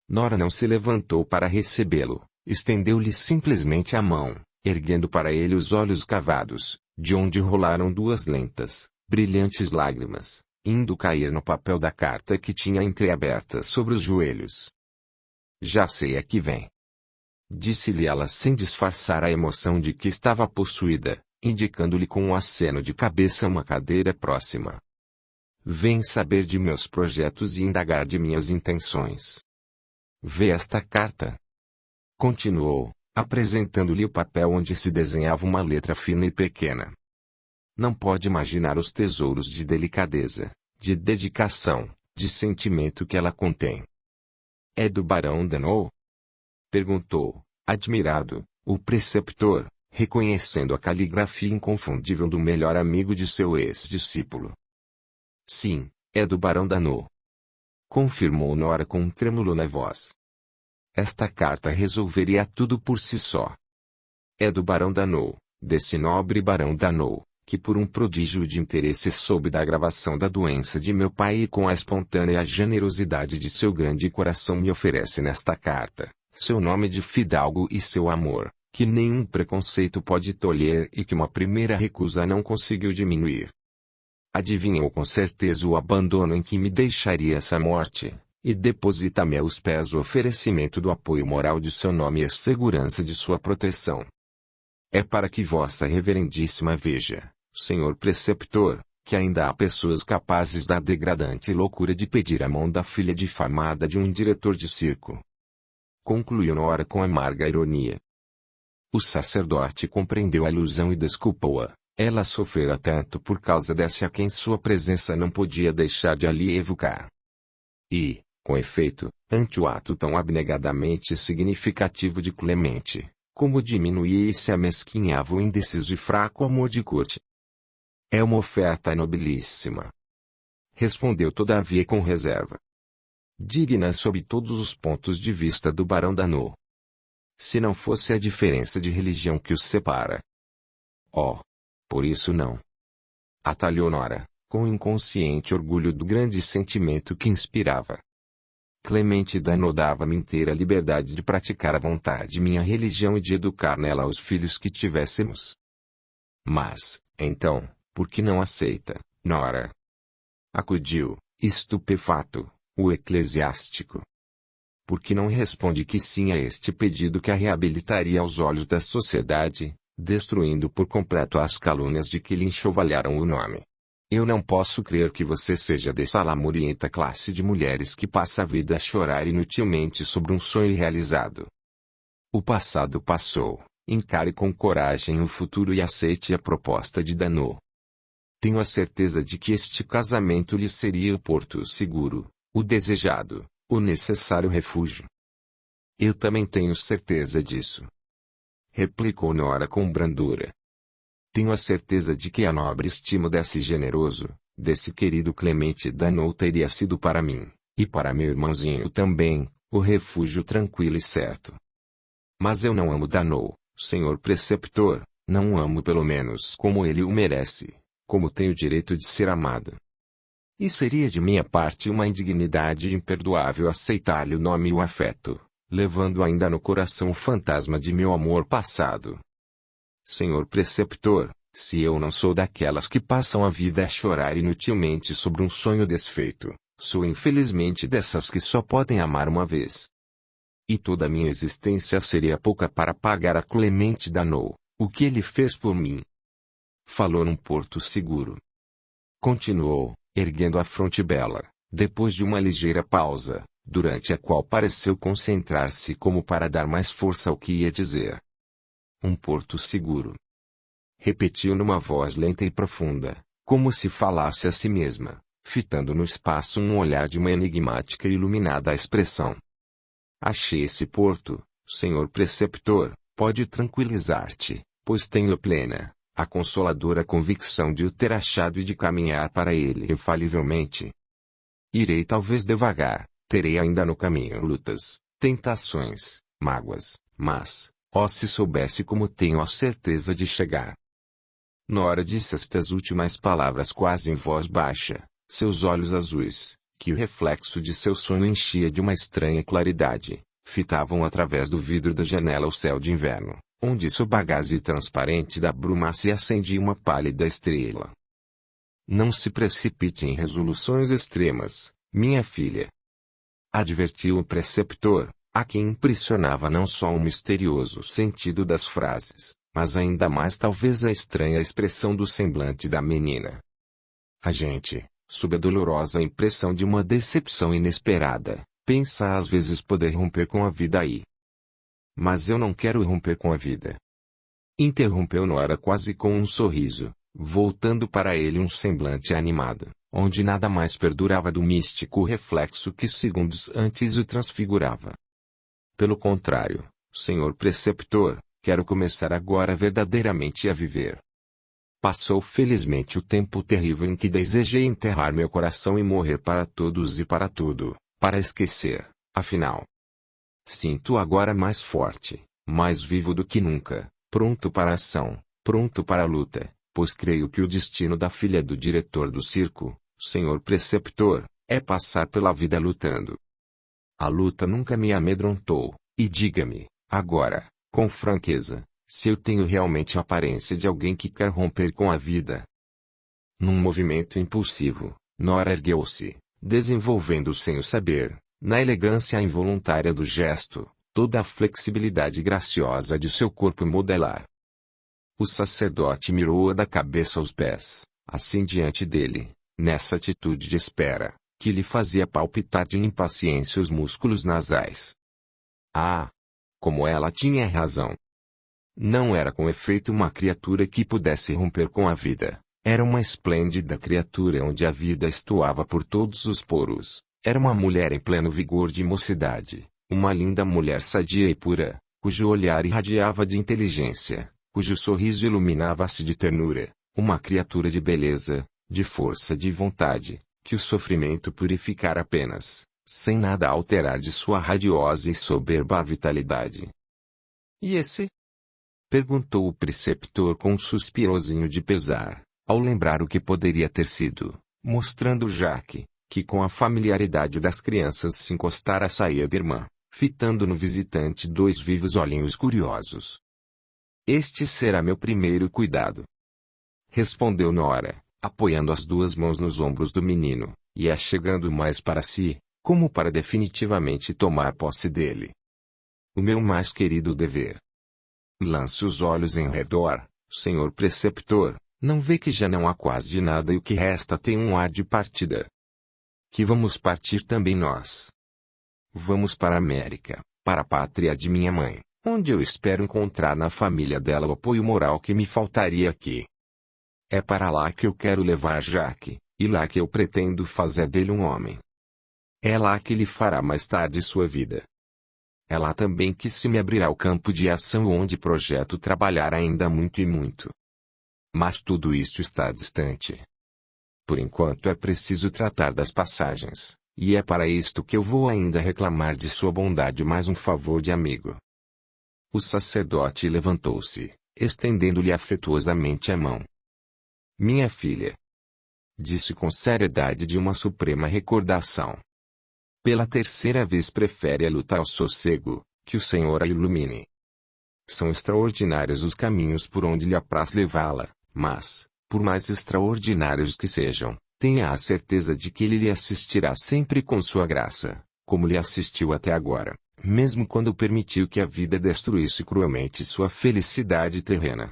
Nora não se levantou para recebê-lo, estendeu-lhe simplesmente a mão, erguendo para ele os olhos cavados, de onde rolaram 2 lentas, brilhantes lágrimas, indo cair no papel da carta que tinha entreaberta sobre os joelhos. Já sei a que vem. Disse-lhe ela sem disfarçar a emoção de que estava possuída, indicando-lhe com um aceno de cabeça uma cadeira próxima. Vem saber de meus projetos e indagar de minhas intenções. Vê esta carta. Continuou, apresentando-lhe o papel onde se desenhava uma letra fina e pequena. Não pode imaginar os tesouros de delicadeza, de dedicação, de sentimento que ela contém. É do barão Dannou? Perguntou, admirado, o preceptor, reconhecendo a caligrafia inconfundível do melhor amigo de seu ex-discípulo. Sim, é do barão Dannou. Confirmou Nora com um trêmulo na voz. Esta carta resolveria tudo por si só. É do barão Dannou, desse nobre barão Dannou, que por um prodígio de interesse soube da agravação da doença de meu pai e com a espontânea generosidade de seu grande coração me oferece nesta carta, seu nome de fidalgo e seu amor, que nenhum preconceito pode tolher e que uma primeira recusa não conseguiu diminuir. Adivinhou com certeza o abandono em que me deixaria essa morte, e deposita-me aos pés o oferecimento do apoio moral de seu nome e a segurança de sua proteção. É para que vossa reverendíssima veja, senhor preceptor, que ainda há pessoas capazes da degradante loucura de pedir a mão da filha difamada de um diretor de circo. Concluiu Nora com amarga ironia. O sacerdote compreendeu a ilusão e desculpou-a. Ela sofrera tanto por causa desse a quem sua presença não podia deixar de ali evocar. E, com efeito, ante o ato tão abnegadamente significativo de Clemente, como diminuía e se amesquinhava o indeciso e fraco amor de corte. É uma oferta nobilíssima. Respondeu todavia com reserva. Digna sob todos os pontos de vista do barão Dannou. Se não fosse a diferença de religião que os separa. Oh! Por isso não. Atalhou Nora, com inconsciente orgulho do grande sentimento que inspirava. Clemente Dannou dava-me inteira liberdade de praticar à vontade minha religião e de educar nela os filhos que tivéssemos. Mas, então, por que não aceita, Nora? Acudiu, estupefato, o eclesiástico. Por que não responde que sim a este pedido que a reabilitaria aos olhos da sociedade, destruindo por completo as calúnias de que lhe enxovalharam o nome? Eu não posso crer que você seja dessa lamurienta classe de mulheres que passa a vida a chorar inutilmente sobre um sonho irrealizado. O passado passou. Encare com coragem o futuro e aceite a proposta de Dano. Tenho a certeza de que este casamento lhe seria o porto seguro, o desejado, o necessário refúgio. Eu também tenho certeza disso. Replicou Nora com brandura. Tenho a certeza de que a nobre estima desse generoso, desse querido Clemente Dano teria sido para mim, e para meu irmãozinho também, o refúgio tranquilo e certo. Mas eu não amo Dano, senhor preceptor, não o amo pelo menos como ele o merece, como tenho direito de ser amado. E seria de minha parte uma indignidade imperdoável aceitar-lhe o nome e o afeto, levando ainda no coração o fantasma de meu amor passado. Senhor preceptor, se eu não sou daquelas que passam a vida a chorar inutilmente sobre um sonho desfeito, sou infelizmente dessas que só podem amar uma vez. E toda a minha existência seria pouca para pagar a Clemente Dano, o que ele fez por mim. Falou num porto seguro. Continuou, erguendo a fronte bela, depois de uma ligeira pausa, durante a qual pareceu concentrar-se como para dar mais força ao que ia dizer. Um porto seguro. Repetiu numa voz lenta e profunda, como se falasse a si mesma, fitando no espaço um olhar de uma enigmática e iluminada expressão. Achei esse porto, senhor preceptor, pode tranquilizar-te, pois tenho plena, a consoladora convicção de o ter achado e de caminhar para ele infalivelmente. Irei talvez devagar, terei ainda no caminho lutas, tentações, mágoas, mas, ó se soubesse como tenho a certeza de chegar. Nora disse estas últimas palavras quase em voz baixa, seus olhos azuis, que o reflexo de seu sonho enchia de uma estranha claridade, fitavam através do vidro da janela o céu de inverno, onde sob a gaze transparente da bruma se acendia uma pálida estrela. Não se precipite em resoluções extremas, minha filha. Advertiu o preceptor, a quem impressionava não só o misterioso sentido das frases, mas ainda mais talvez a estranha expressão do semblante da menina. A gente, sob a dolorosa impressão de uma decepção inesperada, pensa às vezes poder romper com a vida aí. Mas eu não quero romper com a vida. Interrompeu Nora quase com um sorriso, voltando para ele um semblante animado, onde nada mais perdurava do místico reflexo que segundos antes o transfigurava. Pelo contrário, senhor preceptor, quero começar agora verdadeiramente a viver. Passou felizmente o tempo terrível em que desejei enterrar meu coração e morrer para todos e para tudo, para esquecer, afinal. Sinto agora mais forte, mais vivo do que nunca, pronto para a ação, pronto para a luta, pois creio que o destino da filha do diretor do circo, senhor preceptor, é passar pela vida lutando. A luta nunca me amedrontou, e diga-me, agora, com franqueza, se eu tenho realmente a aparência de alguém que quer romper com a vida. Num movimento impulsivo, Nora ergueu-se, desenvolvendo sem o saber, na elegância involuntária do gesto, toda a flexibilidade graciosa de seu corpo modelar. O sacerdote mirou-a da cabeça aos pés, assim diante dele, nessa atitude de espera, que lhe fazia palpitar de impaciência os músculos nasais. Ah! Como ela tinha razão! Não era com efeito uma criatura que pudesse romper com a vida, era uma esplêndida criatura onde a vida estuava por todos os poros, era uma mulher em pleno vigor de mocidade, uma linda mulher sadia e pura, cujo olhar irradiava de inteligência, cujo sorriso iluminava-se de ternura, uma criatura de beleza, de força de vontade, que o sofrimento purificara apenas, sem nada alterar de sua radiosa e soberba vitalidade. E esse? Perguntou o preceptor com um suspirozinho de pesar, ao lembrar o que poderia ter sido, mostrando Jaque, que com a familiaridade das crianças se encostara à saia da irmã, fitando no visitante dois vivos olhinhos curiosos. Este será meu primeiro cuidado. Respondeu Nora, apoiando as duas mãos nos ombros do menino, e a chegando mais para si, como para definitivamente tomar posse dele. O meu mais querido dever. Lance os olhos em redor, senhor preceptor, Não vê que já não há quase nada e o que resta tem um ar de partida. Que vamos partir também nós. Vamos para a América, para a pátria de minha mãe, onde eu espero encontrar na família dela o apoio moral que me faltaria aqui. É para lá que eu quero levar Jaque, e lá que eu pretendo fazer dele um homem. É lá que ele fará mais tarde sua vida. É lá também que se me abrirá o campo de ação onde projeto trabalhar ainda muito e muito. Mas tudo isto está distante. Por enquanto é preciso tratar das passagens, e é para isto que eu vou ainda reclamar de sua bondade mais um favor de amigo. O sacerdote levantou-se, estendendo-lhe afetuosamente a mão. Minha filha, disse com seriedade de uma suprema recordação. Pela terceira vez prefere a luta ao sossego, que o Senhor a ilumine. São extraordinários os caminhos por onde lhe apraz levá-la, mas, por mais extraordinários que sejam, tenha a certeza de que ele lhe assistirá sempre com sua graça, como lhe assistiu até agora, mesmo quando permitiu que a vida destruísse cruelmente sua felicidade terrena.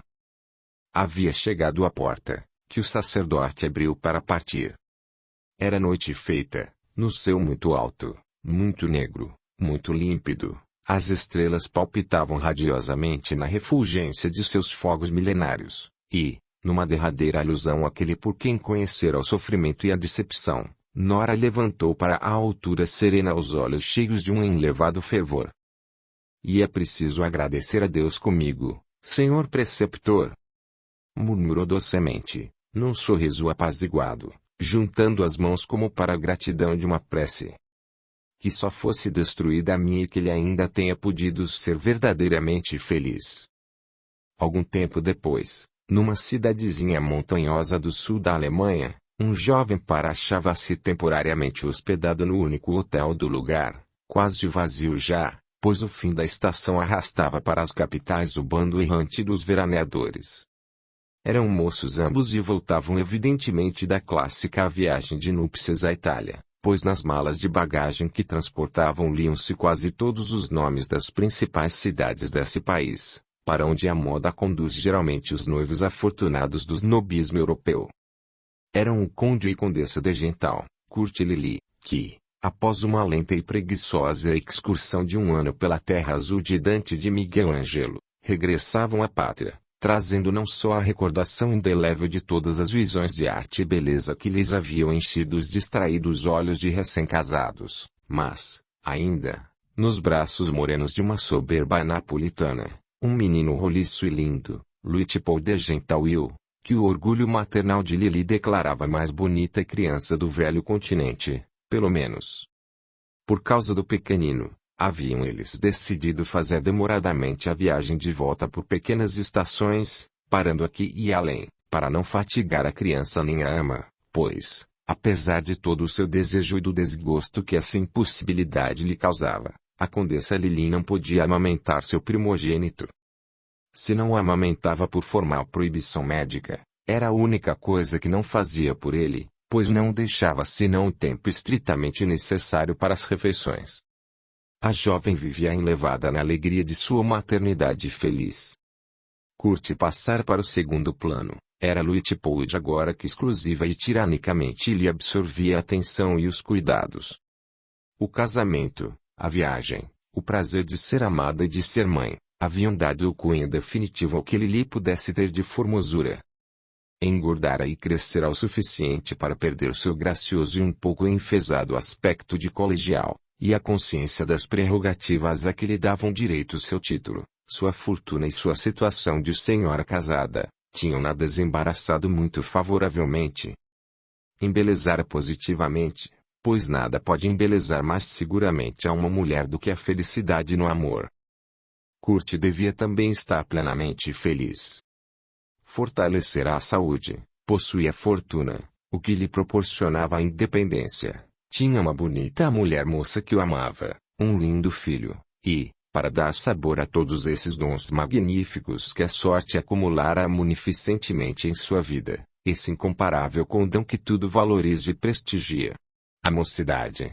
Havia chegado à porta, que o sacerdote abriu para partir. Era noite feita, no céu muito alto, muito negro, muito límpido, as estrelas palpitavam radiosamente na refulgência de seus fogos milenários, e, numa derradeira alusão àquele por quem conhecera o sofrimento e a decepção, Nora levantou para a altura serena os olhos cheios de um elevado fervor. E é preciso agradecer a Deus comigo, senhor preceptor, murmurou docemente, num sorriso apaziguado, juntando as mãos como para a gratidão de uma prece. Que só fosse destruída a minha e que ele ainda tenha podido ser verdadeiramente feliz. Algum tempo depois, numa cidadezinha montanhosa do sul da Alemanha, um jovem par achava-se temporariamente hospedado no único hotel do lugar, quase vazio já, pois o fim da estação arrastava para as capitais o bando errante dos veraneadores. Eram moços ambos e voltavam evidentemente da clássica viagem de núpcias à Itália, pois nas malas de bagagem que transportavam liam-se quase todos os nomes das principais cidades desse país, para onde a moda conduz geralmente os noivos afortunados do snobismo europeu. Eram o conde e condessa de Gental, Kurt e Lili, que, após uma lenta e preguiçosa excursão de um ano pela terra azul de Dante de Miguel Ângelo, regressavam à pátria, trazendo não só a recordação indelével de todas as visões de arte e beleza que lhes haviam enchido os distraídos olhos de recém-casados, mas, ainda, nos braços morenos de uma soberba napolitana, um menino roliço e lindo, Luitpold de Gentawil, que o orgulho maternal de Lili declarava a mais bonita criança do velho continente, pelo menos. Por causa do pequenino, haviam eles decidido fazer demoradamente a viagem de volta por pequenas estações, parando aqui e além, para não fatigar a criança nem a ama, pois, apesar de todo o seu desejo e do desgosto que essa impossibilidade lhe causava, a condessa Lili não podia amamentar seu primogênito. Se não o amamentava por formal proibição médica, era a única coisa que não fazia por ele, pois não deixava senão o tempo estritamente necessário para as refeições. A jovem vivia enlevada na alegria de sua maternidade feliz. Kurt passar para o segundo plano, era Luitpold agora que exclusiva e tiranicamente lhe absorvia a atenção e os cuidados. O casamento, a viagem, o prazer de ser amada e de ser mãe, haviam dado o cunho definitivo ao que Lili pudesse ter de formosura. Engordara e crescera o suficiente para perder seu gracioso e um pouco enfesado aspecto de colegial, e a consciência das prerrogativas a que lhe davam direito seu título, sua fortuna e sua situação de senhora casada, tinham-na desembaraçado muito favoravelmente. Embelezara positivamente, pois nada pode embelezar mais seguramente a uma mulher do que a felicidade no amor. Kurt devia também estar plenamente feliz. Fortalecera a saúde, possuía fortuna, o que lhe proporcionava a independência. Tinha uma bonita mulher moça que o amava, um lindo filho, e, para dar sabor a todos esses dons magníficos que a sorte acumulara munificentemente em sua vida, esse incomparável condão que tudo valoriza e prestigia: a mocidade.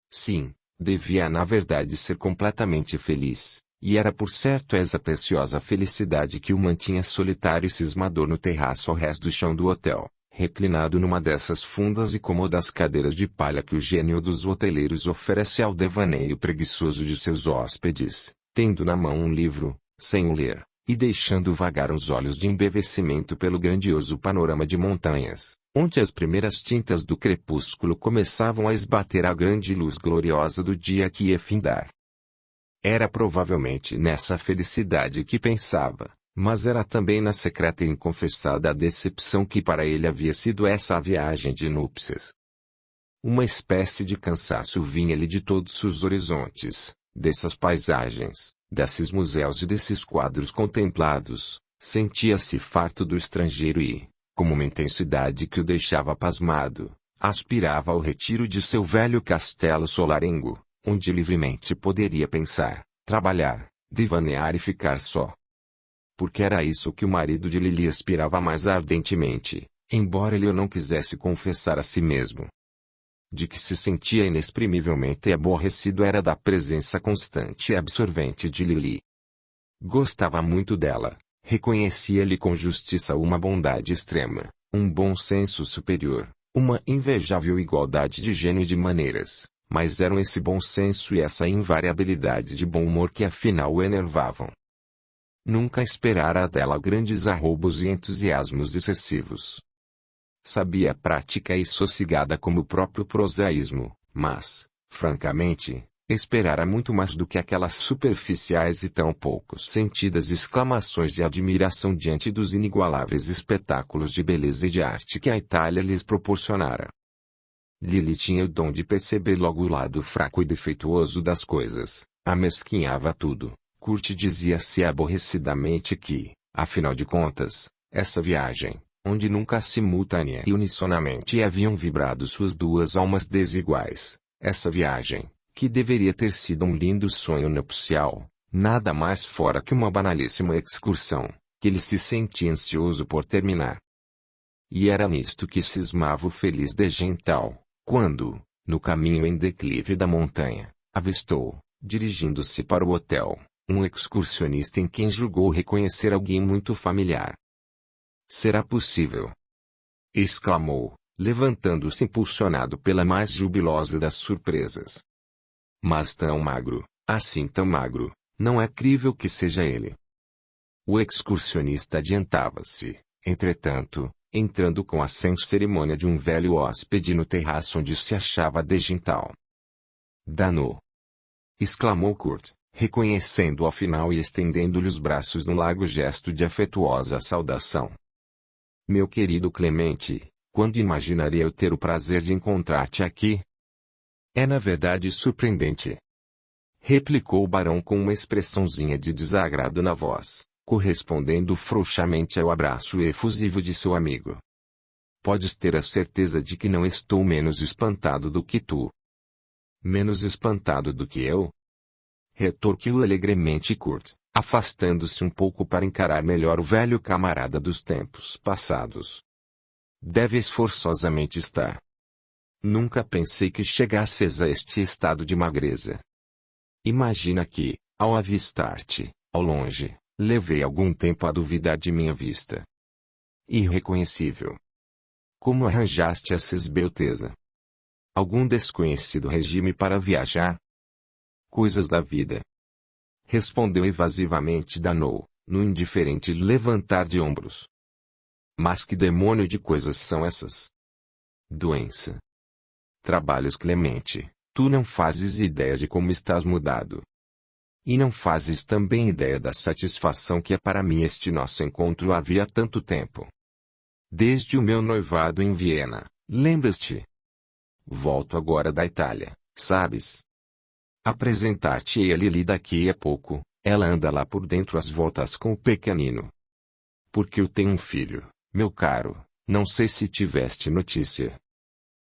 Sim, devia na verdade ser completamente feliz, E era por certo essa preciosa felicidade que o mantinha solitário e cismador no terraço ao resto do chão do hotel, reclinado numa dessas fundas e cômodas cadeiras de palha que o gênio dos hoteleiros oferece ao devaneio preguiçoso de seus hóspedes, tendo na mão um livro, sem o ler, e deixando vagar os olhos de embevecimento pelo grandioso panorama de montanhas, onde as primeiras tintas do crepúsculo começavam a esbater a grande luz gloriosa do dia que ia findar. Era provavelmente nessa felicidade que pensava, mas era também na secreta e inconfessada decepção que para ele havia sido essa viagem de núpcias. Uma espécie de cansaço vinha-lhe de todos os horizontes, dessas paisagens, desses museus e desses quadros contemplados. Sentia-se farto do estrangeiro e, como uma intensidade que o deixava pasmado, aspirava ao retiro de seu velho castelo solarengo, onde livremente poderia pensar, trabalhar, devanear e ficar só. Porque era isso que o marido de Lili aspirava mais ardentemente, embora ele o não quisesse confessar a si mesmo. De que se sentia inexprimivelmente aborrecido era da presença constante e absorvente de Lili. Gostava muito dela, reconhecia-lhe com justiça uma bondade extrema, um bom senso superior, uma invejável igualdade de gênio e de maneiras, mas eram esse bom senso e essa invariabilidade de bom humor que afinal o enervavam. Nunca esperara dela grandes arroubos e entusiasmos excessivos. Sabia prática e sossegada como o próprio prosaísmo, mas, francamente, esperara muito mais do que aquelas superficiais e tão pouco sentidas exclamações de admiração diante dos inigualáveis espetáculos de beleza e de arte que a Itália lhes proporcionara. Lili tinha o dom de perceber logo o lado fraco e defeituoso das coisas, amesquinhava tudo. Kurt dizia-se aborrecidamente que, afinal de contas, essa viagem, onde nunca simultânea e unisonamente haviam vibrado suas duas almas desiguais, essa viagem, que deveria ter sido um lindo sonho nupcial, nada mais fora que uma banalíssima excursão, que ele se sentia ansioso por terminar. E era nisto que cismava o feliz de Gental, quando, no caminho em declive da montanha, avistou, dirigindo-se para o hotel, um excursionista em quem julgou reconhecer alguém muito familiar. Será possível? Exclamou, levantando-se impulsionado pela mais jubilosa das surpresas. Mas tão magro, assim tão magro, não é crível que seja ele. O excursionista adiantava-se, entretanto, entrando com a sem cerimônia de um velho hóspede no terraço onde se achava de Gental. Danou! Exclamou Kurt, reconhecendo-o afinal e estendendo-lhe os braços no largo gesto de afetuosa saudação. Meu querido Clemente, quando imaginaria eu ter o prazer de encontrar-te aqui? É na verdade surpreendente. Replicou o barão com uma expressãozinha de desagrado na voz, correspondendo frouxamente ao abraço efusivo de seu amigo. Podes ter a certeza de que não estou menos espantado do que tu. Menos espantado do que eu? Retorquiu alegremente Kurt, afastando-se um pouco para encarar melhor o velho camarada dos tempos passados. Deves forçosamente estar. Nunca pensei que chegasses a este estado de magreza. Imagina que, ao avistar-te, ao longe, levei algum tempo a duvidar de minha vista. Irreconhecível. Como arranjaste essa esbelteza? Algum desconhecido regime para viajar? Coisas da vida. Respondeu evasivamente Danou, no indiferente levantar de ombros. Mas que demônio de coisas são essas? Doença. Trabalhos Clemente, tu não fazes ideia de como estás mudado. E não fazes também ideia da satisfação que é para mim este nosso encontro havia tanto tempo. Desde o meu noivado em Viena, lembras-te? Volto agora da Itália, sabes? Apresentar-te-ei a Lili daqui a pouco, ela anda lá por dentro às voltas com o pequenino. Porque eu tenho um filho, meu caro, não sei se tiveste notícia.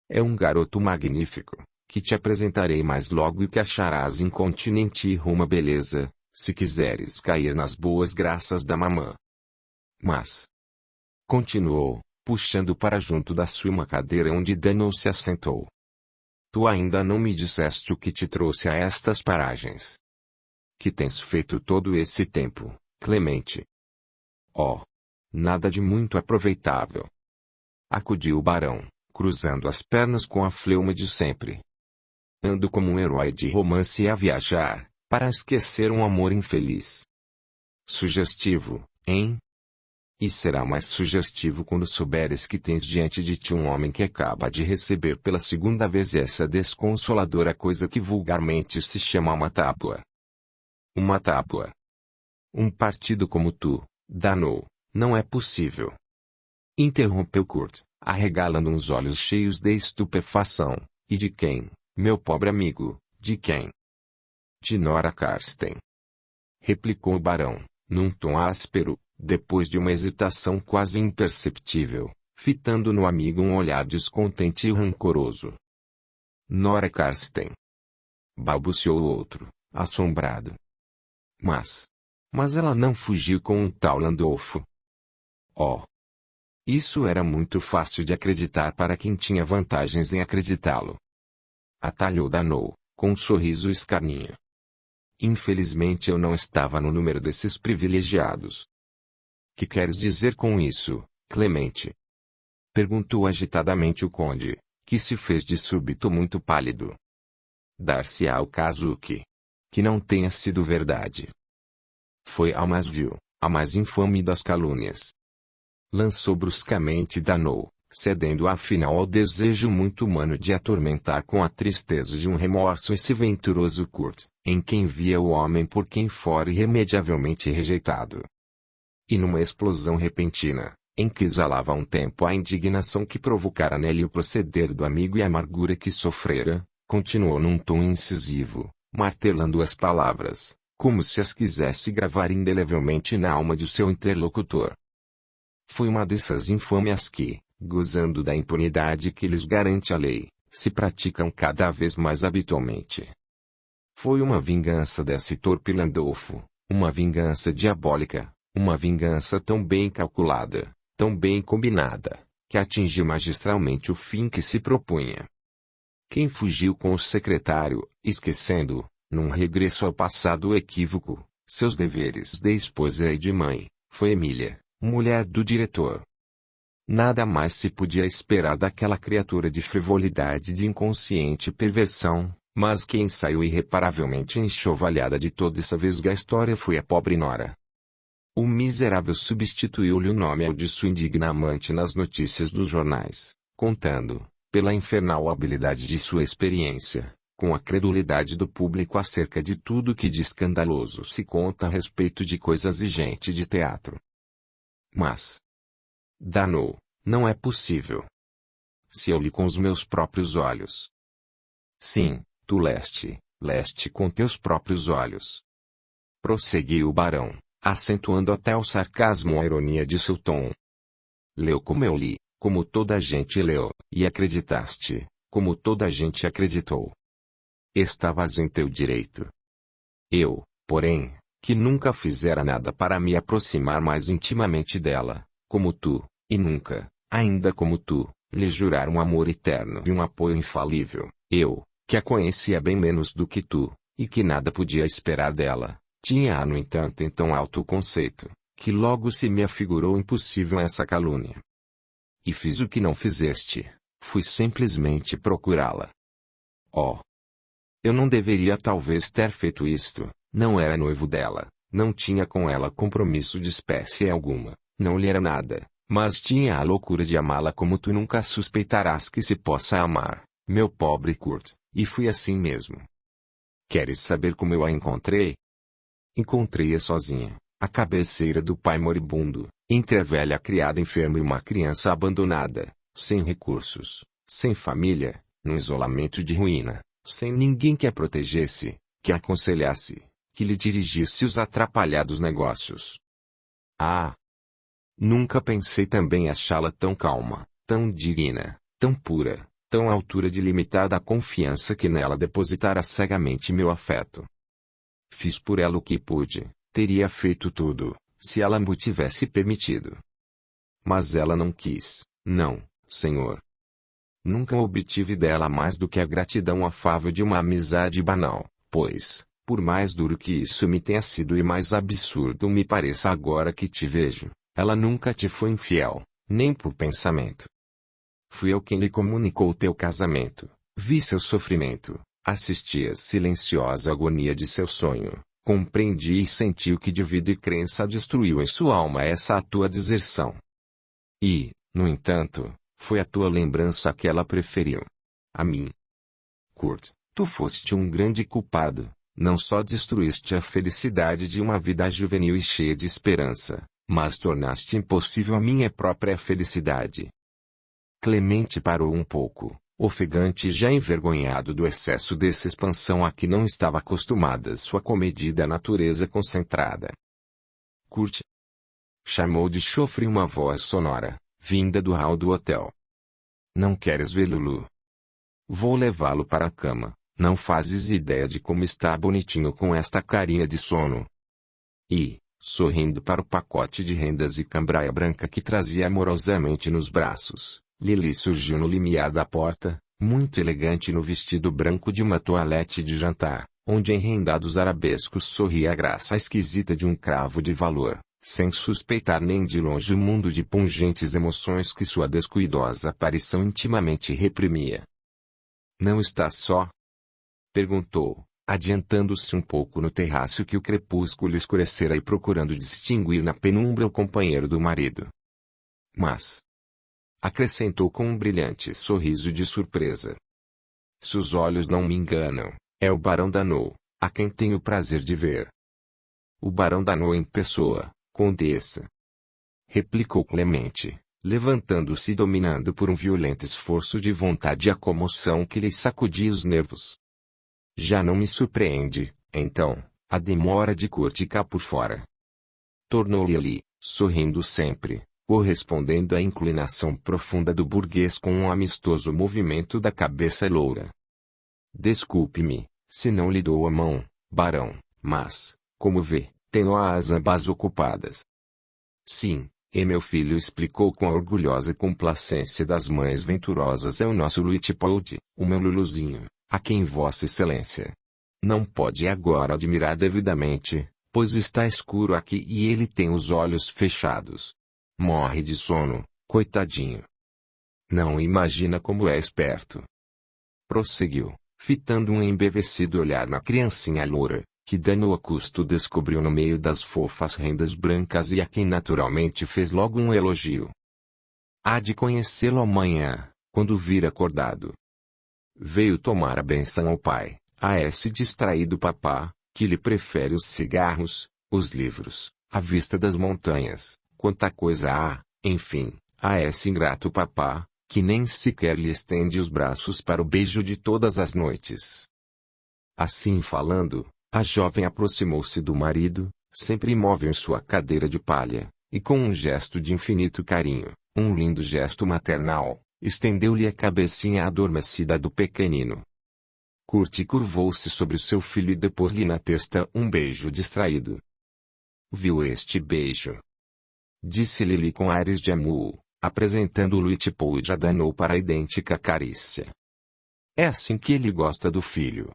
É um garoto magnífico, que te apresentarei mais logo e que acharás incontinente e uma beleza, se quiseres cair nas boas graças da mamã. Mas, continuou, puxando para junto da sua uma cadeira onde Danou se assentou. Tu ainda não me disseste o que te trouxe a estas paragens. Que tens feito todo esse tempo, Clemente? Oh! Nada de muito aproveitável. Acudiu o barão, cruzando as pernas com a fleuma de sempre. Ando como um herói de romance a viajar, para esquecer um amor infeliz. Sugestivo, hein? E será mais sugestivo quando souberes que tens diante de ti um homem que acaba de receber pela segunda vez essa desconsoladora coisa que vulgarmente se chama uma tábua. Uma tábua. Um partido como tu, Danou, não é possível. Interrompeu Kurt, arregalando uns olhos cheios de estupefação. E de quem, meu pobre amigo, de quem? De Nora Karsten. Replicou o barão, num tom áspero, depois de uma hesitação quase imperceptível, fitando no amigo um olhar descontente e rancoroso. Nora Karsten. Balbuciou o outro, assombrado. Mas ela não fugiu com um tal Landolfo. Oh! Isso era muito fácil de acreditar para quem tinha vantagens em acreditá-lo. Atalhou Danou, com um sorriso escarninho. Infelizmente eu não estava no número desses privilegiados. Que queres dizer com isso, Clemente? Perguntou agitadamente o conde, que se fez de súbito muito pálido. Dar-se-á o caso que não tenha sido verdade. Foi a mais vil, a mais infame das calúnias. Lançou bruscamente Danou, cedendo afinal ao desejo muito humano de atormentar com a tristeza de um remorso esse venturoso Kurt, em quem via o homem por quem fora irremediavelmente rejeitado. E numa explosão repentina, em que exalava a um tempo a indignação que provocara nele o proceder do amigo e a amargura que sofrera, continuou num tom incisivo, martelando as palavras, como se as quisesse gravar indelevelmente na alma de seu interlocutor. Foi uma dessas infâmias que, gozando da impunidade que lhes garante a lei, se praticam cada vez mais habitualmente. Foi uma vingança desse torpe Landolfo, uma vingança diabólica, uma vingança tão bem calculada, tão bem combinada, que atingiu magistralmente o fim que se propunha. Quem fugiu com o secretário, esquecendo, num regresso ao passado equívoco, seus deveres de esposa e de mãe, foi Emília, mulher do diretor. Nada mais se podia esperar daquela criatura de frivolidade e de inconsciente perversão, mas quem saiu irreparavelmente enxovalhada de toda essa vesga história foi a pobre Nora. O miserável substituiu-lhe o nome ao de sua indigna amante nas notícias dos jornais, contando, pela infernal habilidade de sua experiência, com a credulidade do público acerca de tudo que de escandaloso se conta a respeito de coisas e gente de teatro. Mas, Danou, não é possível. Se eu li com os meus próprios olhos. Sim, tu leste com teus próprios olhos. Prosseguiu o barão, acentuando até o sarcasmo a ironia de seu tom. Leu como eu li, como toda a gente leu, e acreditaste, como toda a gente acreditou. Estavas em teu direito. Eu, porém, que nunca fizera nada para me aproximar mais intimamente dela, como tu, e nunca, ainda como tu, lhe jurar um amor eterno e um apoio infalível, eu, que a conhecia bem menos do que tu, e que nada podia esperar dela, tinha no entanto em tão alto conceito, que logo se me afigurou impossível essa calúnia. E fiz o que não fizeste, fui simplesmente procurá-la. Oh! Eu não deveria talvez ter feito isto, não era noivo dela, não tinha com ela compromisso de espécie alguma, não lhe era nada, mas tinha a loucura de amá-la como tu nunca suspeitarás que se possa amar, meu pobre Kurt, e fui assim mesmo. Queres saber como eu a encontrei? Encontrei-a sozinha, à cabeceira do pai moribundo, entre a velha criada enferma e uma criança abandonada, sem recursos, sem família, num isolamento de ruína, sem ninguém que a protegesse, que a aconselhasse, que lhe dirigisse os atrapalhados negócios. Ah! Nunca pensei também achá-la tão calma, tão digna, tão pura, tão à altura de limitada confiança que nela depositara cegamente meu afeto. Fiz por ela o que pude, teria feito tudo, se ela me tivesse permitido. Mas ela não quis, não, senhor. Nunca obtive dela mais do que a gratidão afável de uma amizade banal, pois, Por mais duro que isso me tenha sido e mais absurdo me pareça agora que te vejo, ela nunca te foi infiel, nem por pensamento. Fui eu quem lhe comunicou teu casamento, vi seu sofrimento, assisti à silenciosa agonia de seu sonho, compreendi e senti o que de vida e crença destruiu em sua alma essa a tua deserção. E, no entanto, foi a tua lembrança que ela preferiu. A mim. Kurt, tu foste um grande culpado, não só destruíste a felicidade de uma vida juvenil e cheia de esperança, mas tornaste impossível a minha própria felicidade. Clemente parou um pouco, ofegante e já envergonhado do excesso dessa expansão a que não estava acostumada sua comedida natureza concentrada. Kurt, chamou de chofre uma voz sonora, vinda do hall do hotel. Não queres ver Lulu? Vou levá-lo para a cama, não fazes ideia de como está bonitinho com esta carinha de sono. E, sorrindo para o pacote de rendas e cambraia branca que trazia amorosamente nos braços, Lily surgiu no limiar da porta, muito elegante no vestido branco de uma toilette de jantar, onde em rendados arabescos sorria a graça esquisita de um cravo de valor, sem suspeitar nem de longe o mundo de pungentes emoções que sua descuidosa aparição intimamente reprimia. Não estás só? Perguntou, adiantando-se um pouco no terraço que o crepúsculo escurecera e procurando distinguir na penumbra o companheiro do marido. Mas, acrescentou com um brilhante sorriso de surpresa. Se os olhos não me enganam, é o Barão Danault, a quem tenho o prazer de ver. O Barão Danault em pessoa, Condessa. Replicou Clemente, levantando-se e dominando por um violento esforço de vontade a comoção que lhe sacudia os nervos. Já não me surpreende, então, a demora de Kurt cá por fora. Tornou Lily, sorrindo sempre, correspondendo à inclinação profunda do burguês com um amistoso movimento da cabeça loura. Desculpe-me, se não lhe dou a mão, barão, mas, como vê, tenho as ambas ocupadas. Sim, e meu filho explicou com a orgulhosa complacência das mães venturosas, é o nosso Luitpold, o meu Luluzinho, a quem Vossa Excelência não pode agora admirar devidamente, pois está escuro aqui e ele tem os olhos fechados. Morre de sono, coitadinho. Não imagina como é esperto. Prosseguiu, fitando um embevecido olhar na criancinha loura, que Danault a custo descobriu no meio das fofas rendas brancas e a quem naturalmente fez logo um elogio. Há de conhecê-lo amanhã, quando vir acordado. Veio tomar a benção ao pai, a esse distraído papá, que lhe prefere os cigarros, os livros, a vista das montanhas, quanta coisa há, enfim, a esse ingrato papá, que nem sequer lhe estende os braços para o beijo de todas as noites. Assim falando, a jovem aproximou-se do marido, sempre imóvel em sua cadeira de palha, e com um gesto de infinito carinho, um lindo gesto maternal, estendeu-lhe a cabecinha adormecida do pequenino. Kurt curvou-se sobre seu filho e depôs-lhe na testa um beijo distraído. Viu este beijo? Disse Lily com ares de amor, apresentando Luitpold a Danault para a idêntica carícia. É assim que ele gosta do filho.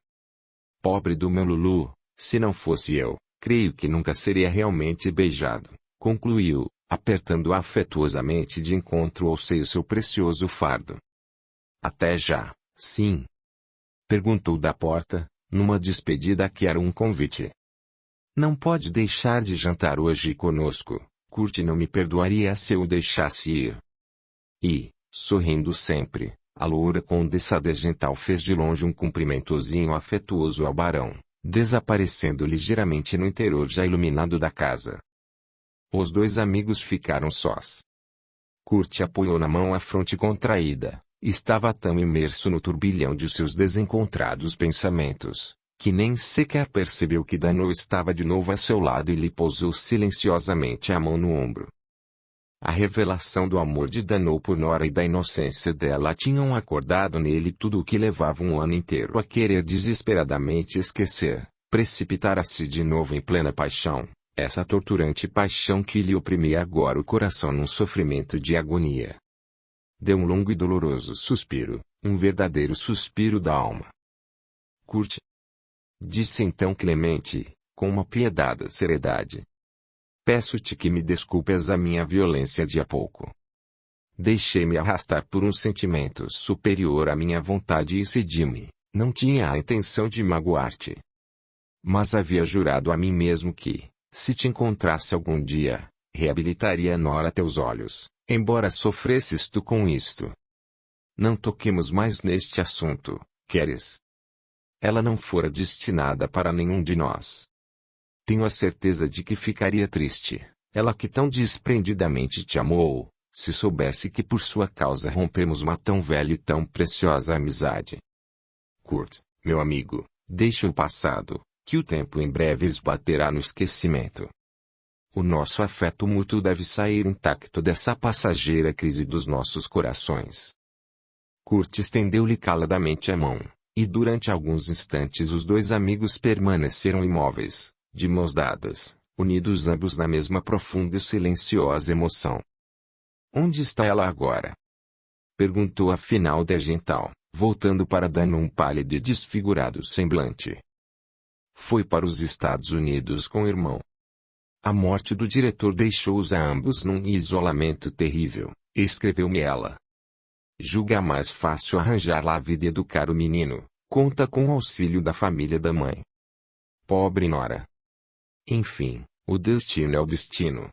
Pobre do meu Lulu, se não fosse eu, creio que nunca seria realmente beijado, concluiu, apertando afetuosamente de encontro ao seio seu precioso fardo. Até já, sim? Perguntou da porta, numa despedida que era um convite. Não pode deixar de jantar hoje conosco, Kurt não me perdoaria se eu o deixasse ir. E, sorrindo sempre, a loura condessa degental fez de longe um cumprimentozinho afetuoso ao barão, desaparecendo ligeiramente no interior já iluminado da casa. Os dois amigos ficaram sós. Kurt apoiou na mão a fronte contraída, estava tão imerso no turbilhão de seus desencontrados pensamentos, que nem sequer percebeu que Danault estava de novo a seu lado e lhe pousou silenciosamente a mão no ombro. A revelação do amor de Danault por Nora e da inocência dela tinham acordado nele tudo o que levava um ano inteiro a querer desesperadamente esquecer, precipitara-se de novo em plena paixão, essa torturante paixão que lhe oprimia agora o coração num sofrimento de agonia. Deu um longo e doloroso suspiro, um verdadeiro suspiro da alma. Kurt. Disse então Clemente, com uma piedade seriedade. Peço-te que me desculpes a minha violência de há pouco. Deixei-me arrastar por um sentimento superior à minha vontade e cedi-me. Não tinha a intenção de magoar-te. Mas havia jurado a mim mesmo que, se te encontrasse algum dia, reabilitaria Nora a teus olhos, embora sofresses tu com isto. Não toquemos mais neste assunto, queres? Ela não fora destinada para nenhum de nós. Tenho a certeza de que ficaria triste, ela que tão desprendidamente te amou, se soubesse que por sua causa rompemos uma tão velha e tão preciosa amizade. Kurt, meu amigo, deixa o passado, que o tempo em breve esbaterá no esquecimento. O nosso afeto mútuo deve sair intacto dessa passageira crise dos nossos corações. Kurt estendeu-lhe caladamente a mão, e durante alguns instantes os dois amigos permaneceram imóveis, de mãos dadas, unidos ambos na mesma profunda e silenciosa emoção. Onde está ela agora? Perguntou afinal Degental, voltando para Dan um pálido e desfigurado semblante. Foi para os Estados Unidos com o irmão. A morte do diretor deixou-os a ambos num isolamento terrível, escreveu-me ela. Julga mais fácil arranjar lá a vida e educar o menino, conta com o auxílio da família da mãe. Pobre Nora. Enfim, o destino é o destino.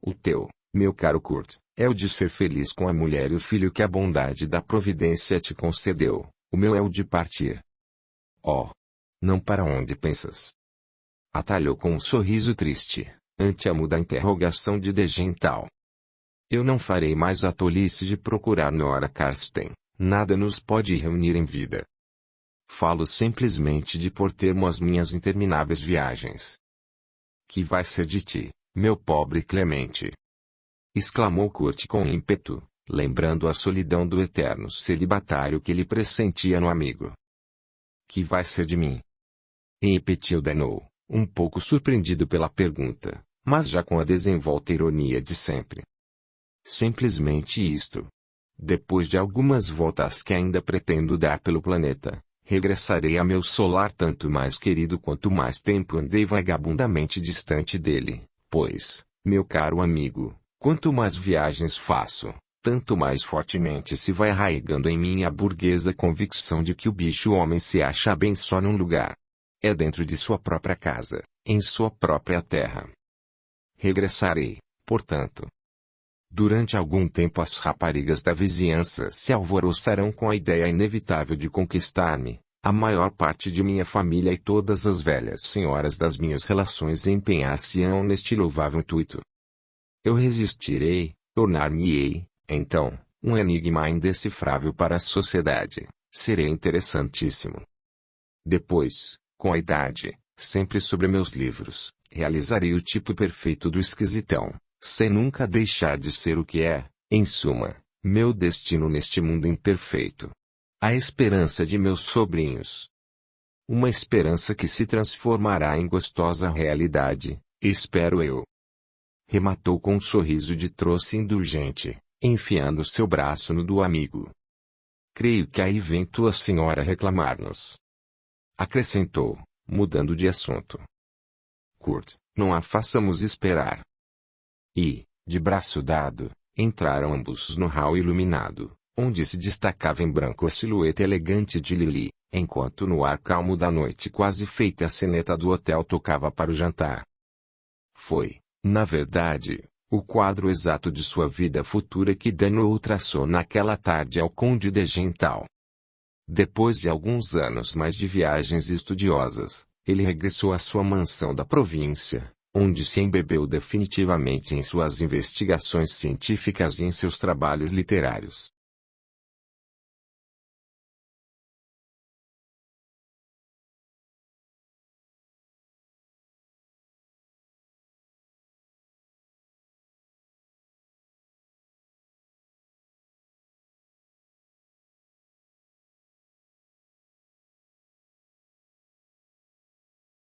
O teu, meu caro Kurt, é o de ser feliz com a mulher e o filho que a bondade da providência te concedeu, o meu é o de partir. Oh! Não para onde pensas? Atalhou com um sorriso triste, ante a muda interrogação de Degental. Eu não farei mais a tolice de procurar Nora Karsten, nada nos pode reunir em vida. Falo simplesmente de por termo as minhas intermináveis viagens. Que vai ser de ti, meu pobre Clemente? Exclamou Kurt com ímpeto, lembrando a solidão do eterno celibatário que lhe pressentia no amigo. Que vai ser de mim? Repetiu Danou, um pouco surpreendido pela pergunta, mas já com a desenvolta ironia de sempre. Simplesmente isto. Depois de algumas voltas que ainda pretendo dar pelo planeta, regressarei a meu solar tanto mais querido quanto mais tempo andei vagabundamente distante dele, pois, meu caro amigo, quanto mais viagens faço, tanto mais fortemente se vai arraigando em mim a burguesa convicção de que o bicho-homem se acha bem só num lugar. É dentro de sua própria casa, em sua própria terra. Regressarei, portanto. Durante algum tempo as raparigas da vizinhança se alvoroçarão com a ideia inevitável de conquistar-me, a maior parte de minha família e todas as velhas senhoras das minhas relações empenhar-se-ão neste louvável intuito. Eu resistirei, tornar-me-ei, então, um enigma indecifrável para a sociedade, serei interessantíssimo. Depois, com a idade, sempre sobre meus livros, realizarei o tipo perfeito do esquisitão, sem nunca deixar de ser o que é, em suma, meu destino neste mundo imperfeito. A esperança de meus sobrinhos. Uma esperança que se transformará em gostosa realidade, espero eu. Rematou com um sorriso de troça indulgente, enfiando seu braço no do amigo. Creio que aí vem tua senhora reclamar-nos. Acrescentou, mudando de assunto. Kurt, não a façamos esperar. E, de braço dado, entraram ambos no hall iluminado, onde se destacava em branco a silhueta elegante de Lily, enquanto no ar calmo da noite quase feita a sineta do hotel tocava para o jantar. Foi, na verdade, o quadro exato de sua vida futura que Danou traçou naquela tarde ao conde Degental. Depois de alguns anos mais de viagens estudiosas, ele regressou à sua mansão da província, onde se embebeu definitivamente em suas investigações científicas e em seus trabalhos literários.